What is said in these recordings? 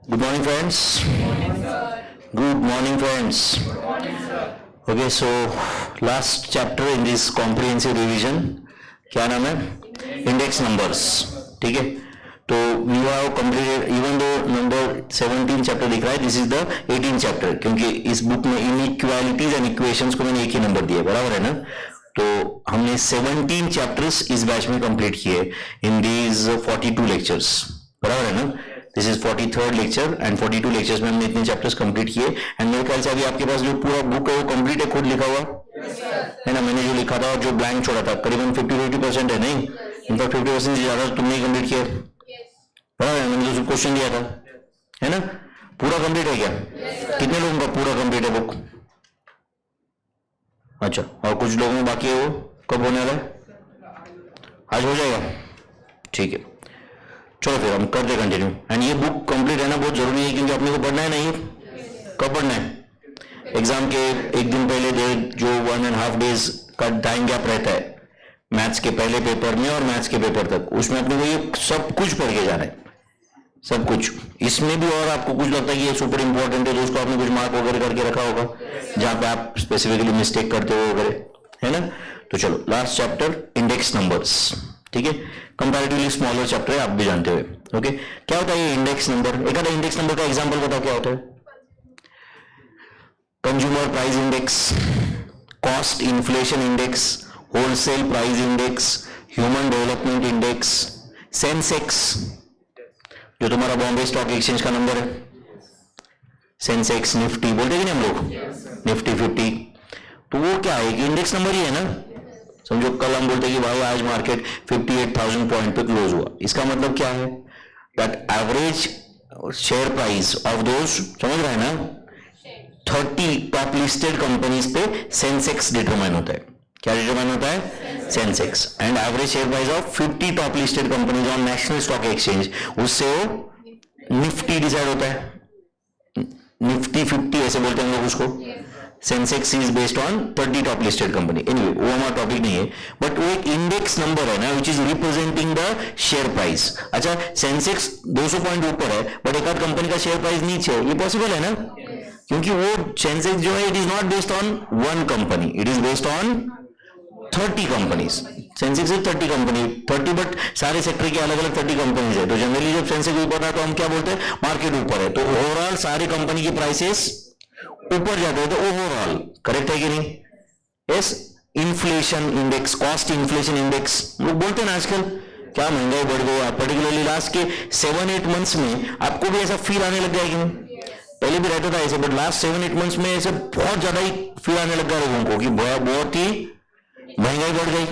Good morning, friends. Good morning, friends. Okay, so last chapter in this comprehensive revision, क्या नाम है? Index numbers. ठीक है? तो we have completed, even though number 17 chapter दिख रहा है, this is the 18 chapter, क्योंकि इस बुक में inequalities and equations को मैंने एक ही नंबर दिया, बराबर है ना? तो हमने 17 चैप्टर्स इस बैच में कंप्लीट किए इन दीज 42 लेक्चर्स, बराबर है ना? This is 43rd lecture and 42 lectures में हमने इतने चैप्टर्स कंप्लीट किए एंड मेरे ख्याल से अभी आपके पास जो पूरा बुक है वो कंप्लीट है, खुद लिखा हुआ है ना? मैंने जो लिखा था और जो ब्लैंक छोड़ा था करीबन 50-50% है, नहीं इनफैक्ट 50% से ज्यादा तुमने ही कंप्लीट किया, बराबर है? मैंने जो क्वेश्चन दिया था, है ना? पूरा कंप्लीट है क्या? कितने लोगों का पूरा कंप्लीट है बुक? अच्छा, और कुछ लोगों में बाकी है, वो कब होने वाला है? आज हो जाएगा, ठीक है। चलो फिर हम करते कंटिन्यू। एंड ये बुक कंप्लीट है ना, बहुत जरूरी है, क्योंकि अपने को पढ़ना है ना। ये कब पढ़ना है? एग्जाम के एक दिन पहले जो 1.5 days का टाइम गैप रहता है मैथ्स के पहले पेपर में और मैथ्स के पेपर तक, उसमें अपने को ये सब कुछ पढ़ के जाना है, सब कुछ। इसमें भी और आपको कुछ लगता है कि ये सुपर इंपॉर्टेंट है तो उसको आपने कुछ मार्क वगैरह करके रखा होगा जहां पे आप स्पेसिफिकली मिस्टेक करते हो वगैरह, है ना? तो चलो लास्ट चैप्टर इंडेक्स नंबर्स, ठीक है? कंपैरेटिवली स्मॉलर चैप्टर है, आप भी जानते हुए। ओके, क्या होता है ये इंडेक्स नंबर? एक आधा इंडेक्स नंबर का एग्जांपल बताओ क्या होता है? Consumer price index, cost inflation index, wholesale price index, human development index, Sensex जो तुम्हारा बॉम्बे स्टॉक एक्सचेंज का नंबर है, सेंसेक्स, निफ्टी बोलते हैं कि नहीं हम लोग, निफ्टी 50, तो वो क्या है? इंडेक्स नंबर ही है ना। समझो कल हम बोलते हैं कि भाई आज मार्केट 58,000 पॉइंट पे क्लोज हुआ, इसका मतलब क्या है? That average share price of those, समझ रहे हैं ना, 30 टॉप लिस्टेड कंपनीज पे सेंसेक्स डिटरमाइन होता है। क्या डिटरमाइन होता है? Sensex. And average share price of 50 top listed companies on national stock exchange, उससे वो निफ्टी डिसाइड होता है। निफ्टी 50 ऐसे बोलते हैं हम लोग उसको। Sensex is based on 30 top listed company. Anyway वो हमारा टॉपिक नहीं है, बट वो एक इंडेक्स नंबर है ना, which is representing the share price. अच्छा, सेंसेक्स 200 पॉइंट ऊपर है बट एक आध कंपनी का शेयर प्राइस नीचे है, ये पॉसिबल है ना? क्योंकि वो सेंसेक्स जो है it is not based on one company, it is based on 30 companies. Sensex is 30 company, 30 but सारे सेक्टर के अलग अलग 30 कंपनीज है। तो जनरली जब सेंसेक्स ऊपर है तो हम क्या बोलते हैं? मार्केट ऊपर है, तो ओवरऑल सारी कंपनी की प्राइसेस ऊपर जाते हैं, तो ओवरऑल करेक्ट है कि नहीं? Yes. Inflation index, cost inflation index लोग बोलते हैं ना आजकल, क्या महंगाई बढ़ गई है। पर्टिकुलरली लास्ट के 7-8 मंथ्स में आपको भी ऐसा फील आने लग गया है कि नहीं? पहले भी रहता था ऐसे, बट लास्ट 7-8 मंथ्स में ऐसे बहुत ज्यादा ही फील आने लग गया लोगों को कि बहुत ही महंगाई बढ़ गई।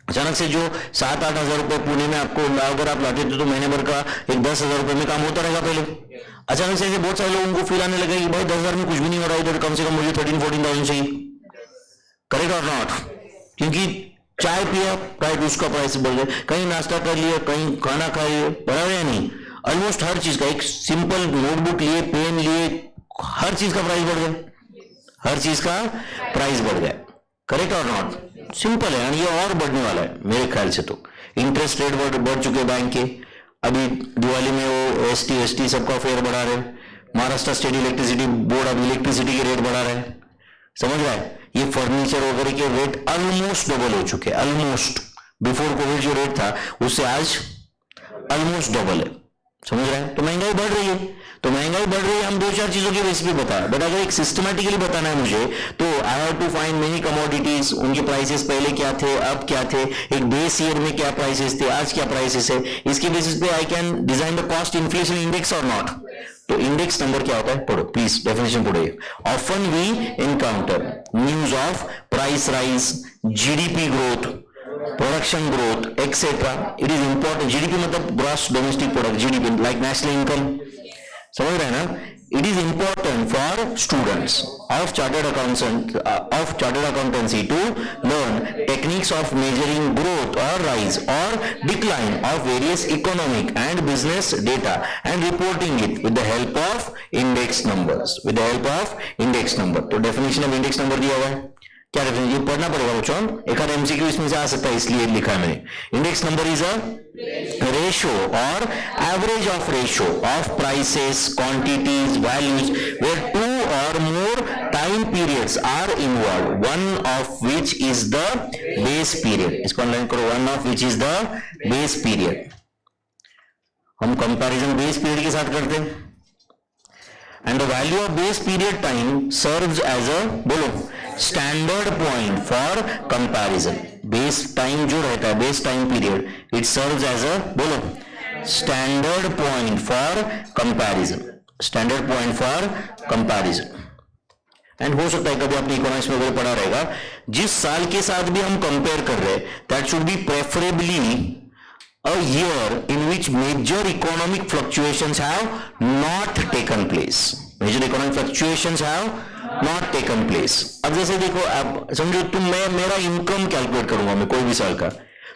अचानक से जो 7-8 हजार रुपए पुणे में आपको अगर आप लाते थे तो महीने भर का एक 10,000 रुपए में काम होता रहेगा पहले। अचानक से ऐसे बहुत सारे लोगों को फील आने लगा कि भाई 10,000 में कुछ भी नहीं हो रहा है, इधर कम से कम मुझे 13-14,000 चाहिए। करेक्ट और नॉट? क्योंकि चाय पिया राइट, उसका प्राइस बढ़ गया, कहीं नाश्ता कर लिया, कहीं खाना खा लिए, बराबर है नहीं? ऑलमोस्ट हर चीज का, एक सिंपल नोटबुक लिए, पेन लिए, हर चीज का प्राइस बढ़ गया, हर चीज का प्राइस बढ़ गया। करेक्ट और नॉट? सिंपल है, और ये और बढ़ने वाला है मेरे ख्याल से। तो इंटरेस्ट रेट बढ़ चुके बैंक के, अभी दिवाली में वो ST सबका फेयर बढ़ा रहे, महाराष्ट्र स्टेट इलेक्ट्रिसिटी बोर्ड अब इलेक्ट्रिसिटी के रेट बढ़ा रहे हैं, समझ रहा है? ये फर्नीचर वगैरह के रेट ऑलमोस्ट डबल हो चुके हैं, ऑलमोस्ट। बिफोर कोविड जो रेट था उससे आज ऑलमोस्ट डबल है, समझ रहे हैं? तो महंगाई बढ़ रही है, तो महंगाई बढ़ रही है, हम 2-4 चीजों की बेस पे बताया, बट अगर एक सिस्टमैटिकली बताना है मुझे तो I have to find many commodities, उनके प्राइसेस पहले क्या थे, अब क्या थे, एक बेस ईयर में क्या प्राइसेस थे, आज क्या प्राइसेस है, इसके बेसिस पे I can design the cost inflation index और नॉट। तो इंडेक्स नंबर क्या होता है? पढ़ो प्लीज, डेफिनेशन पढ़िए। Often we encounter news of price rise, GDP growth, production growth etcetera. It is important. GDP मतलब gross domestic product, GDP like national income, समझ रहे हैं ना? It is important for students of chartered accountancy to learn techniques of measuring growth और rise और decline of various economic and business data and reporting it with the help of index numbers, with the help of index number. तो definition of index number दिया हुआ है, क्या difference, ये पढ़ना पड़ेगा बच्चों, एक आध एमसीक्यू इसमें से आ सकता है, इसलिए लिखा है मैंने. Index number is a ratio or average of ratio of prices, quantities, values where two or more time periods are involve, one of which is the base period. इसको अंडरलाइन करो, one of which is the base period. हम comparison base period के साथ करते हैं. And the value of base period time serves as a, बोलो, standard point for comparison. Base time जो रहता है, base time period, it serves as a, बोलो, standard point for comparison. Standard point for comparison. And हो सकता है कभी आपने इकोनॉमिक्स में वगैरह पढ़ा रहेगा, जिस साल के साथ भी हम कंपेयर कर रहे हैं, that should be preferably a year in which major economic fluctuations have not taken place. Major economic fluctuations have not taken place. अब जैसे देखो, अब समझो तुम, मैं मेरा इनकम कैलकुलेट करूंगा मैं कोई भी साल का,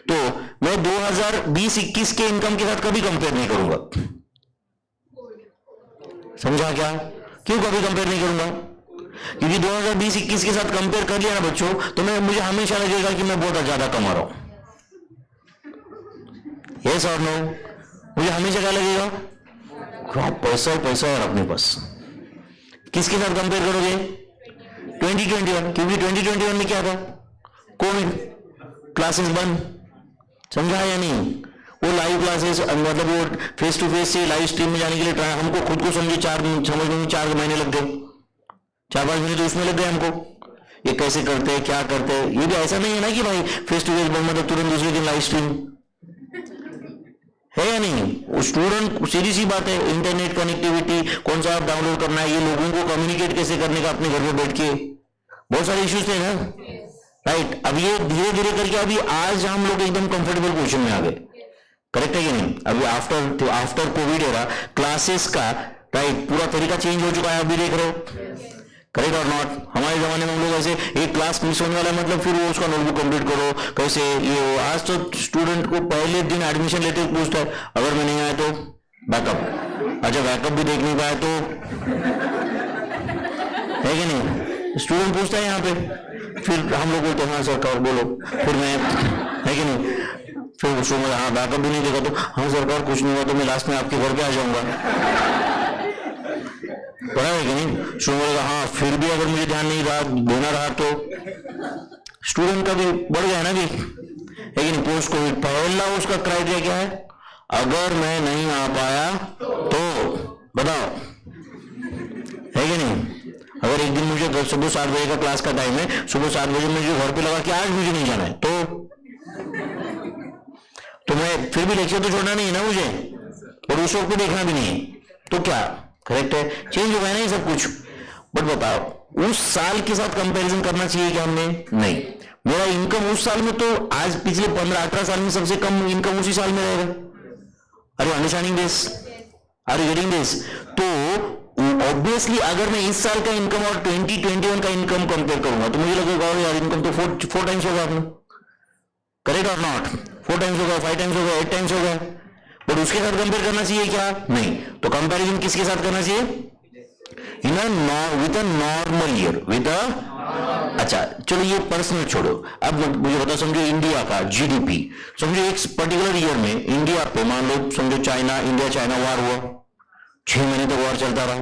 तो मैं 2020-21 के इनकम के साथ कभी कंपेयर नहीं करूंगा. समझा क्या? क्यों कभी कंपेयर नहीं करूंगा? क्योंकि 2020-21 के साथ कंपेयर कर लिया ना बच्चों, तो मुझे हमेशा लगेगा कि मैं बहुत ज्यादा कमा रहा हूं. यस और नो? मुझे हमेशा क्या लगेगा? पैसा पैसा और अपने पास. किसके साथ कंपेयर करोगे? 2021. क्योंकि 2021 में क्या था? कोविड, क्लासेस बंद. समझा या नहीं? वो लाइव क्लासेस, मतलब वो फेस टू फेस से लाइव स्ट्रीम में जाने के लिए हमको खुद को समझे 4 महीने लग गए. 4-5 महीने तो इसमें लग गए हमको. ये कैसे करते हैं, क्या करते हैं, ये भी ऐसा नहीं है ना कि भाई फेस टू फेस मतलब तुरंत दूसरे दिन लाइव स्ट्रीम है या नहीं. स्टूडेंट, सीधी सी बात है, इंटरनेट कनेक्टिविटी, कौन सा आप डाउनलोड करना है, ये लोगों को कम्युनिकेट कैसे करने का अपने घर में बैठ के, बहुत सारे इश्यूज थे ना, राइट. अब ये धीरे धीरे करके अभी आज हम लोग एकदम कंफर्टेबल पोजीशन में आ गए. करेक्ट है कि नहीं? अभी आफ्टर कोविड एरा क्लासेस का, राइट, पूरा तरीका चेंज हो चुका है. अभी देख रहे हो, करेक्ट और नॉट? हमारे जमाने में हम लोग ऐसे एक क्लास मिस होने वाला मतलब फिर वो उसका नोटबुक कंप्लीट करो, कैसे ये वो. आज तो स्टूडेंट को पहले दिन एडमिशन लेते हुए पूछता है, अगर मैं नहीं आया तो बैकअप. अच्छा, बैकअप भी देख नहीं पाया तो, है कि नहीं? स्टूडेंट पूछता है यहाँ पे. फिर हम लोग बोलते हैं हाँ सरकार बोलो, फिर मैं, है कि नहीं? फिर उसको मैं, हाँ बैकअप भी नहीं देखा तो, हाँ सरकार कुछ नहीं हुआ तो मैं लास्ट में आपके घर पे आ जाऊंगा. पढ़ा है कि नहीं? स्टूडेंट का हाँ फिर भी अगर मुझे ध्यान नहीं रहा, देना रहा तो. स्टूडेंट का भी बढ़ गया ना भी, है कि नहीं? पोस्ट कोविड पहला उसका क्राइटेरिया क्या है? अगर मैं नहीं आ पाया तो बताओ, है कि नहीं? अगर एक दिन मुझे सुबह 7 बजे का क्लास का टाइम है, सुबह 7 बजे मुझे घर पे लगा कि आज मुझे नहीं जाना है, तो मैं फिर भी लेक्चर तो छोड़ना नहीं है ना मुझे, और उस वक्त देखना भी नहीं है, तो क्या? करेक्ट है, चेंज हो गया ना ये सब कुछ. बट बताओ, उस साल के साथ कंपैरिजन करना चाहिए क्या हमने? नहीं. मेरा इनकम उस साल में तो आज पिछले 15-18 साल में सबसे कम इनकम उसी साल में रहेगा. अरे understanding this? Are you getting this? तो ऑब्वियसली अगर मैं इस साल का इनकम और 2021 का इनकम कंपेयर करूंगा तो मुझे लगेगा यार इनकम तो 4 टाइम्स होगा आपने. करेक्ट और नॉट? 4 टाइम्स होगा, 5 टाइम्स होगा, 8 टाइम्स होगा. बट उसके साथ कंपेयर करना चाहिए क्या? नहीं. तो कंपैरिजन किसके साथ करना चाहिए? With a normal year, with a, अच्छा चलो ये पर्सनल छोड़ो, अब मुझे बताओ, समझो इंडिया का जीडीपी, समझो एक पर्टिकुलर ईयर में इंडिया पे, मान लो समझो इंडिया चाइना वार हुआ, 6 महीने तक वार चलता रहा.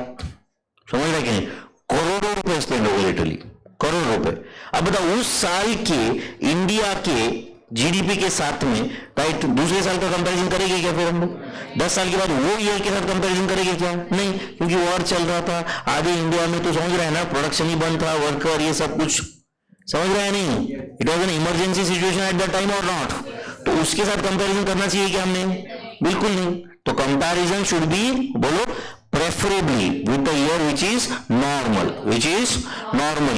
समझ रहे कि नहीं? करोड़ों रुपए स्पेंड हो गए, लिटरली करोड़ रुपए. अब बताओ उस साल के इंडिया के जीडीपी के साथ में, राइट, दूसरे साल का कंपैरिजन करेंगे क्या? फिर हम लोग 10 साल के बाद वो ईयर के साथ कंपैरिजन करेंगे क्या? नहीं, क्योंकि वॉर चल रहा था आधे इंडिया में, तो समझ रहे हैं ना, प्रोडक्शन ही बंद था, वर्कर ये सब कुछ, समझ रहे हैं नहीं? It was an emergency situation at the time और नॉट? तो उसके साथ कंपैरिजन करना चाहिए क्या हमने? बिल्कुल नहीं. तो कंपैरिजन शुड बी, बोलो, preferably with the year which is normal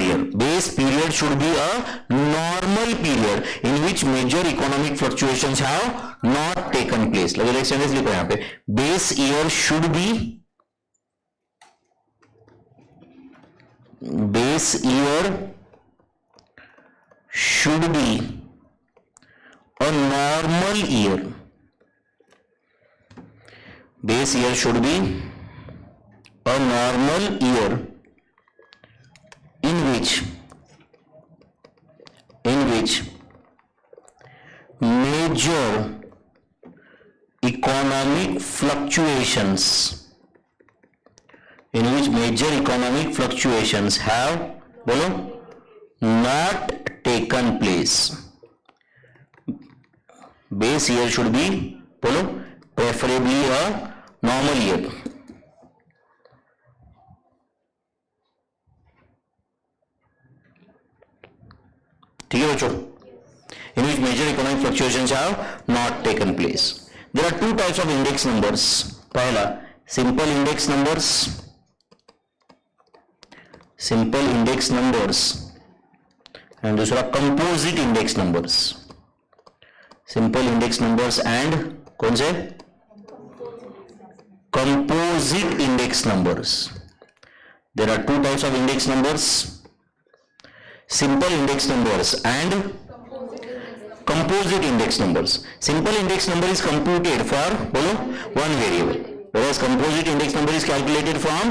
year. Base period should be a normal period in which major economic fluctuations have not taken place. like sentence लिखो यहाँ पे, base year should be a normal year. Base year should be a normal year in which which major economic fluctuations have बोलो not taken place. Base year should be बोलो preferably a normal year. ठीक है बच्चों, in which major economic fluctuations have not taken place. There are two types of index numbers. पहला simple index numbers and दूसरा composite index numbers. Simple index numbers and कौन से composite index numbers. There are two types of index numbers, simple index numbers and composite index numbers. Simple index number is computed for बोलो one variable, whereas composite index number is calculated from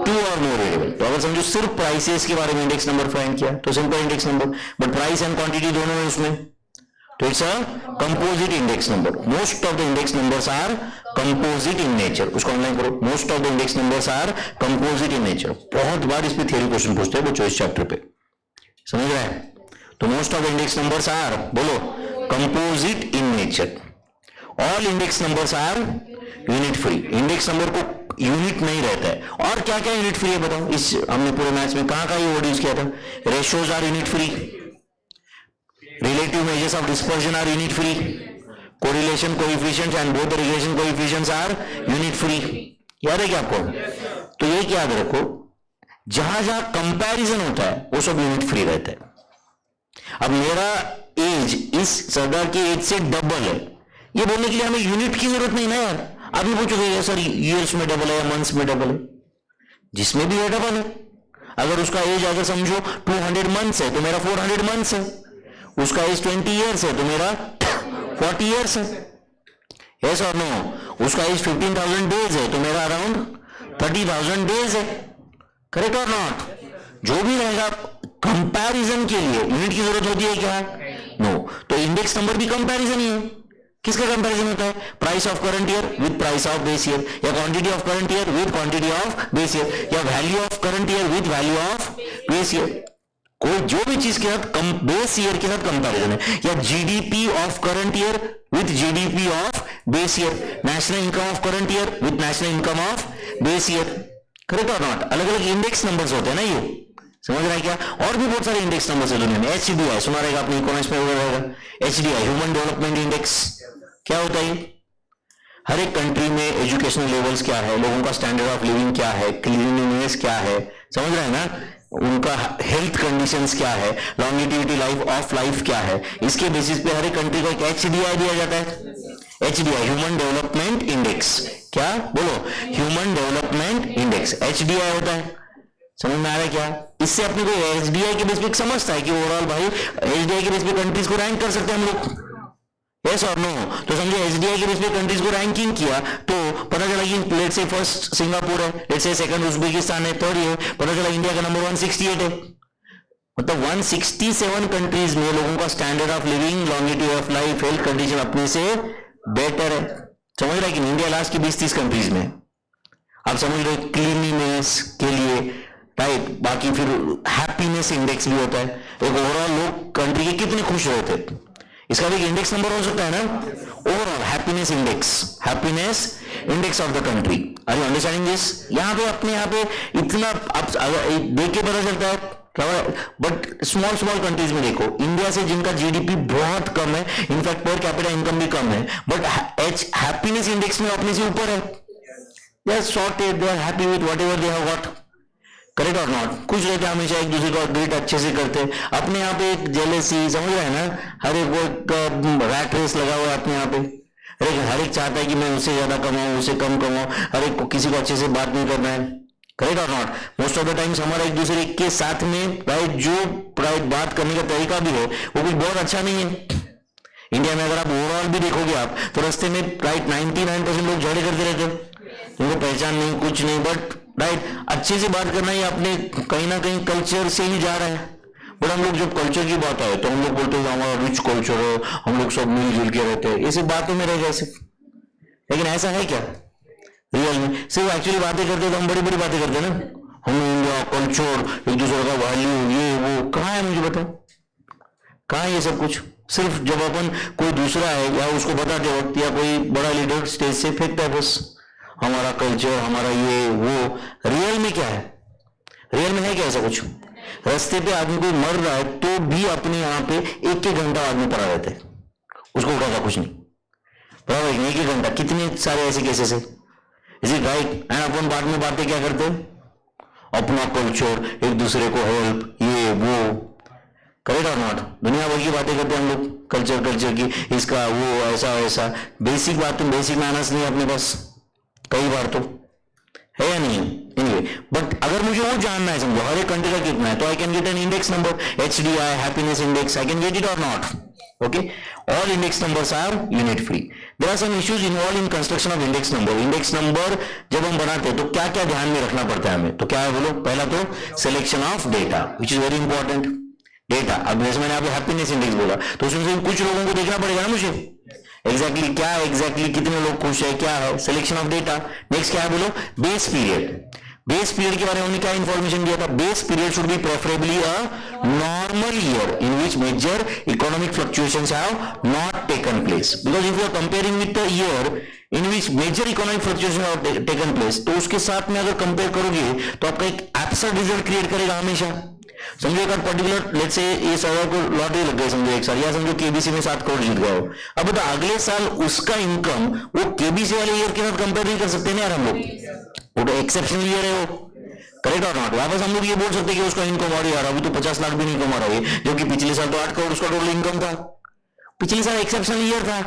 two or more variable. तो अगर समझो सिर्फ prices के बारे में index number find किया तो simple index number, but price and quantity दोनों है उसमें, तो it's a composite index number. Most of the index numbers are composite in nature. उसको ऑनलाइन करो. Most of the index numbers are composite in nature. बहुत बार इस पे थ्योरी क्वेश्चन पूछते हैं बच्चों इस चैप्टर पे, समझ रहे हैं? तो most of the index numbers are बोलो composite in nature. All index numbers are unit free. Index number को यूनिट नहीं रहता है. और क्या क्या यूनिट फ्री है बताओ? इस हमने पूरे मैथ्स में कहां ये वर्ड यूज किया था? Ratios are unit free, relative measures of dispersion are unit free, correlation coefficients and both the regression coefficients are unit free. याद है क्या आपको? तो ये याद रखो, जहां जहां कंपैरिजन होता है वो सब यूनिट फ्री रहता है. अब मेरा एज इस सरदार की एज से डबल है, ये बोलने के लिए हमें यूनिट की जरूरत नहीं ना यार. आप भी पूछोगे सर ईयर्स में डबल है या मंथ्स में डबल है? जिसमें भी है डबल है. अगर उसका एज अगर समझो 200 मंथ्स है तो मेरा 400 मंथ्स है. उसका एज 20 ईयर्स है तो मेरा 40 ईयर्स है. यस और नो? उसका एज 15,000 डेज है तो मेरा अराउंड 30,000 डेज है. करेक्ट और नॉट? जो भी रहेगा कंपैरिजन के लिए यूनिट की जरूरत होती है क्या? नो. तो इंडेक्स नंबर भी कंपैरिजन ही है. किसका कंपैरिजन होता है? Price of current year with price of base year, या quantity of current year with quantity of base year, या value of current year with value of base year. कोई जो भी चीज के साथ बेस ईयर के साथ कंपैरिजन है, या GDP of current year with GDP of base year, national income of current year with national income of base year. Correct और नॉट? अलग अलग इंडेक्स नंबर्स होते हैं ना, ये समझ रहा है क्या? और भी बहुत सारे इंडेक्स नंबर्स है दुनिया में. एचडीआई सुना रहेगा आपने, इकोनॉमिक्स में रहेगा. एचडीआई ह्यूमन डेवलपमेंट इंडेक्स क्या होता है? हर एक कंट्री में एजुकेशनल लेवल्स क्या है, लोगों का स्टैंडर्ड ऑफ लिविंग क्या है, क्लीनलीनेस क्या है, समझ रहे हैं ना, उनका हेल्थ कंडीशंस क्या है, लॉन्गिटिविटी लाइफ ऑफ लाइफ क्या है, इसके बेसिस पे हर एक कंट्री को एक एचडीआई दिया जाता है. HDI human development index. क्या बोलो? ह्यूमन डेवलपमेंट इंडेक्स एचडीआई होता है. समझ में आ रहा है क्या? इससे अपने को एचडीआई के बेस पे समझता है कि ओवरऑल भाई एचडीआई के बेस पे कंट्रीज को रैंक कर सकते हैं हम लोग. यस और नो? तो समझे एचडीआई के बेस पे कंट्रीज को रैंकिंग किया तो पता चला कि लेट्स से फर्स्ट सिंगापुर है, लेट्स से सेकंड उज्बेकिस्तान है, थर्ड ये, पता चला इंडिया का नंबर 168 है. मतलब 167 कंट्रीज में लोगों का standard of living, longitude of life, health condition अपने से बेटर है. समझ रहा है कि इंडिया लास्ट की 20-30 कंट्रीज में. आप समझ रहे क्लीनलीनेस के लिए, राइट? बाकी फिर हैप्पीनेस इंडेक्स भी होता है. एक ओवरऑल लोग कंट्री के कितने खुश रहते, इसका भी एक इंडेक्स नंबर हो सकता है ना. Overall happiness index of the country. Are you understanding this? यहाँ पे इतना आप देख के पता चलता है. बट स्मॉल कंट्रीज में देखो, इंडिया से जिनका जीडीपी बहुत कम है, इनफैक्ट पर कैपिटा इनकम भी कम है, बट हैप्पीनेस इंडेक्स में अपने से ऊपर है. They are sorted, they are happy with whatever they have got. Correct और नॉट? कुछ रहते हैं हमेशा एक दूसरे को ग्रीट अच्छे से करते हैं. अपने यहाँ पे एक जेलेसी, समझ रहे हैं ना, हर एक वो रैट रेस लगा हुआ है अपने यहाँ पे. हर एक चाहता है कि मैं उससे ज्यादा कमाऊं, उससे कम कमाऊं, हर एक को किसी को अच्छे से बात नहीं करना है. करेक्ट और not? Most of the times हमारा एक दूसरे के साथ में राइट जो राइट बात करने का तरीका भी है वो भी बहुत अच्छा नहीं है. इंडिया में अगर आप ओवरऑल भी देखोगे आप तो रास्ते में राइट 99% लोग झगड़े करते रहते हैं, उनको पहचान नहीं, कुछ नहीं. बट राइट अच्छे से बात करना ही अपने कहीं ना कहीं कल्चर से ही जा रहा है. बट हम लोग जब कल्चर की बात आए तो हम लोग बोलते हैं हमारा रिच कल्चर है, हम लोग सब मिलजुल के रहते हैं, ये सिर्फ बातों में रह गए सिर्फ। लेकिन ऐसा है क्या रियल में? सिर्फ एक्चुअली बातें करते तो हम बड़ी बड़ी बातें करते हैं ना, हम इंडिया कल्चर, एक दूसरे का वैल्यू, ये वो, कहाँ है मुझे बताओ, कहाँ है ये सब कुछ? सिर्फ जब अपन कोई दूसरा है या उसको बताते वक्त या कोई बड़ा लीडर स्टेज से फेंकता है बस, हमारा कल्चर, हमारा ये वो। रियल में क्या है? रियल में है क्या ऐसा कुछ? रास्ते पे आदमी कोई मर रहा है तो भी अपने यहाँ पे एक एक घंटा आदमी पड़ा रहता है, उसको उठाता कुछ नहीं, बराबर? एक एक घंटा, कितने सारे ऐसे केसेस है, इज इट राइट? एंड अपन बाद में बातें क्या करते हैं, अपना कल्चर, एक दूसरे को हेल्प, ये वो, करेक्ट और नॉट? दुनिया भर की बातें करते हैं हम लोग कल्चर कल्चर की, इसका वो ऐसा वैसा, बेसिक बातें, बेसिक मैनर्स नहीं अपने पास कई बार तो है या नहीं? एनीवे, बट अगर मुझे वो जानना है, समझो हर एक कंट्री का कितना है, तो I can get an index number, HDI, happiness index, I can get it और not? Okay, all index numbers are unit free. There are some issues involved in construction of index number. Index number जब हम बनाते हैं तो क्या क्या ध्यान में रखना पड़ता है हमें? तो क्या है बोलो? पहला तो selection of data, which is very important. Data, अब जैसे मैंने आपको हैप्पीनेस इंडेक्स बोला तो उसमें से कुछ लोगों को देखना पड़ेगा ना मुझे, एग्जैक्टली क्या है, एग्जैक्टली कितने लोग खुश है, क्या है, सिलेक्शन ऑफ डेटा। नेक्स्ट क्या है बोलो? Base period. बेस पीरियड के बारे में क्या इंफॉर्मेशन दिया था? Base period should be preferably a normal year in which major economic fluctuations have not taken place, because if you are comparing with the year in which major economic fluctuation have taken place, तो उसके साथ में अगर compare करोगे तो आपका एक absurd result create करेगा हमेशा। समझो एक पर्टिकुलर, लेट्स से ये 100 को लॉटरी लग गई समझो एक साल, या समझो केबीसी में 7 करोड़ जीत गए हो, अब तो अगले साल उसका इनकम वो केबीसी वाले ईयर के साथ कंपेयर नहीं कर सकते ना यार हम लोग, वो तो एक्सेप्शनल ईयर है वो, करेक्ट और नॉट? वापस हम लोग ये बोल सकते कि उसका इनकम और यार अभी तो 50 लाख भी नहीं कमा रहा है, जो कि पिछले साल तो 8 करोड़ उसका टोटल इनकम था, पिछले साल एक्सेप्शनल ईयर था,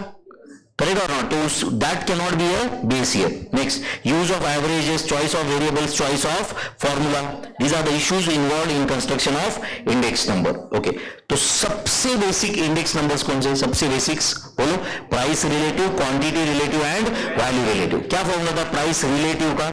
करेक्ट और नॉट? तो that can not be a base year. Next, use of averages, choice of variables, choice of formula, these are the issues involve in construction of index number. Okay, तो सबसे basic index numbers कौन से? सबसे basics बोलो, price relative, quantity relative and value relative. क्या formula था price relative का?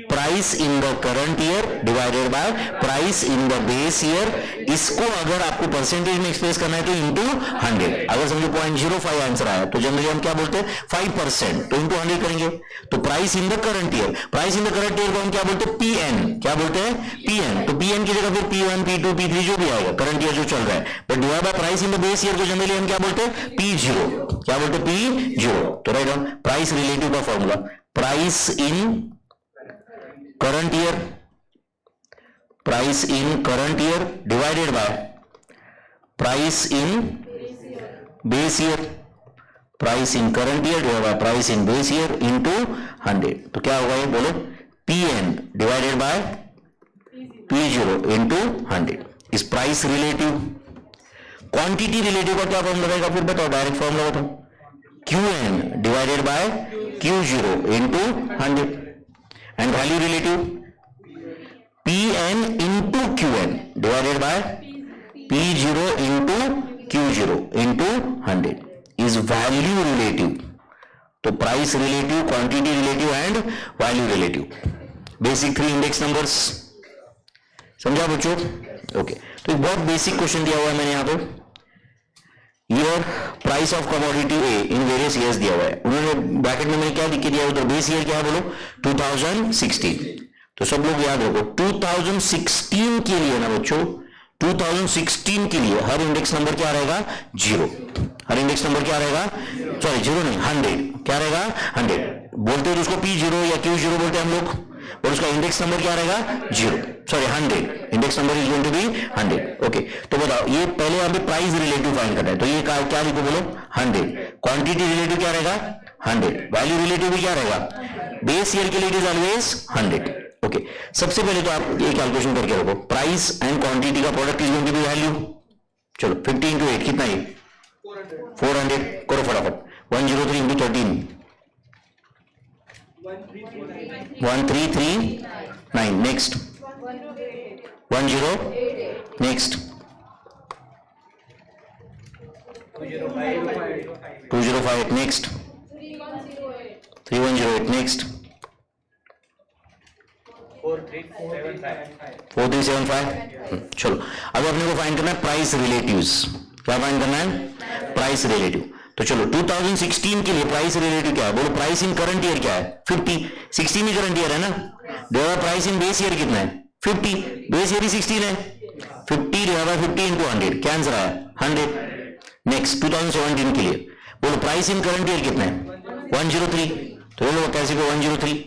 Price in the current year divided by price in the base year. इसको अगर आपको परसेंटेज में एक्सप्रेस करना है तो इंटू 100। अगर समझो 0.05 आंसर आया तो जनरली हम क्या बोलते हैं 5%, तो इंटू 100 करेंगे। तो price in the current year, price in the current year को हम क्या बोलते हैं? PN। क्या बोलते हैं? PN। तो PN की जगह फिर P1 P2 P3 जो भी आएगा करंट ईयर जो चल रहा है, but divide by price in the base year को जनरली हम क्या बोलते हैं? P0। क्या बोलते हैं? P0। तो राइट डाउन प्राइस रिलेटिव का formula, price in current year, price in current year divided by price in base year, price in current year divided by price in base year into 100। तो क्या होगा ये बोलो? PN divided by P0 into 100 इस price relative. Quantity relative का क्या formula रहेगा फिर बताओ, डायरेक्ट फॉर्मूला बताओ, QN divided by Q0 into 100। and value relative, PN into QN divided by P0 into Q0 into 100 is value relative। तो price relative, quantity relative and value relative, basic 3 index numbers. समझा बच्चों? Okay, तो एक बहुत basic question दिया हुआ है मैंने यहाँ पे, year price of commodity A in various years दिया हुआ है, उन्होंने ब्रैकेट में मैंने क्या लिख के दिया उधर? बेस ईयर क्या है बोलो? 2016। तो सब लोग याद रखो 2016 के लिए ना बच्चों, 2016 के लिए हर इंडेक्स नंबर क्या रहेगा? 0। हर इंडेक्स नंबर क्या रहेगा? सॉरी 0 नहीं 100। क्या रहेगा? 100 बोलते हैं उसको P0 या Q0 बोलते हैं हम लोग, और उसका इंडेक्स नंबर क्या रहेगा? 0, sorry 100। Index number is going to be 100। Okay, तो बताओ ये पहले यहाँ पे प्राइस रिलेटिव फाइंड करना है, तो ये क्या लिखो बोलो? 100। क्वांटिटी रिलेटिव क्या रहेगा? 100। वैल्यू रिलेटिव भी क्या रहेगा? बेस ईयर के लिए इट इज ऑलवेज 100। ओके, सबसे पहले तो आप ये कैलकुलेशन करके रखो, प्राइस एंड क्वांटिटी का product is going to be value. चलो 50 into 8 कितना है? 400। करो फटाफट, 103 into 13 1339। Next 10, next 205, next 3108, next 4375। चलो अब अपने को फाइंड करना है प्राइस रिलेटिव्स। क्या फाइंड करना है? Price relative. तो चलो 2016 के लिए प्राइस रिलेटिव क्या है? बोलो प्राइस इन करंट ईयर क्या है? 50। 16 ही करंट ईयर है ना। Divide price in base year कितना है? 50। बेस ईयर ही 16 है। 50 डिवाइड बाय 50 इंटू 100। क्या आंसर आया? 100। नेक्स्ट 2017 के लिए बोलो प्राइस इन करंट ईयर कितना है? 103। तो बोलो कैसे को 103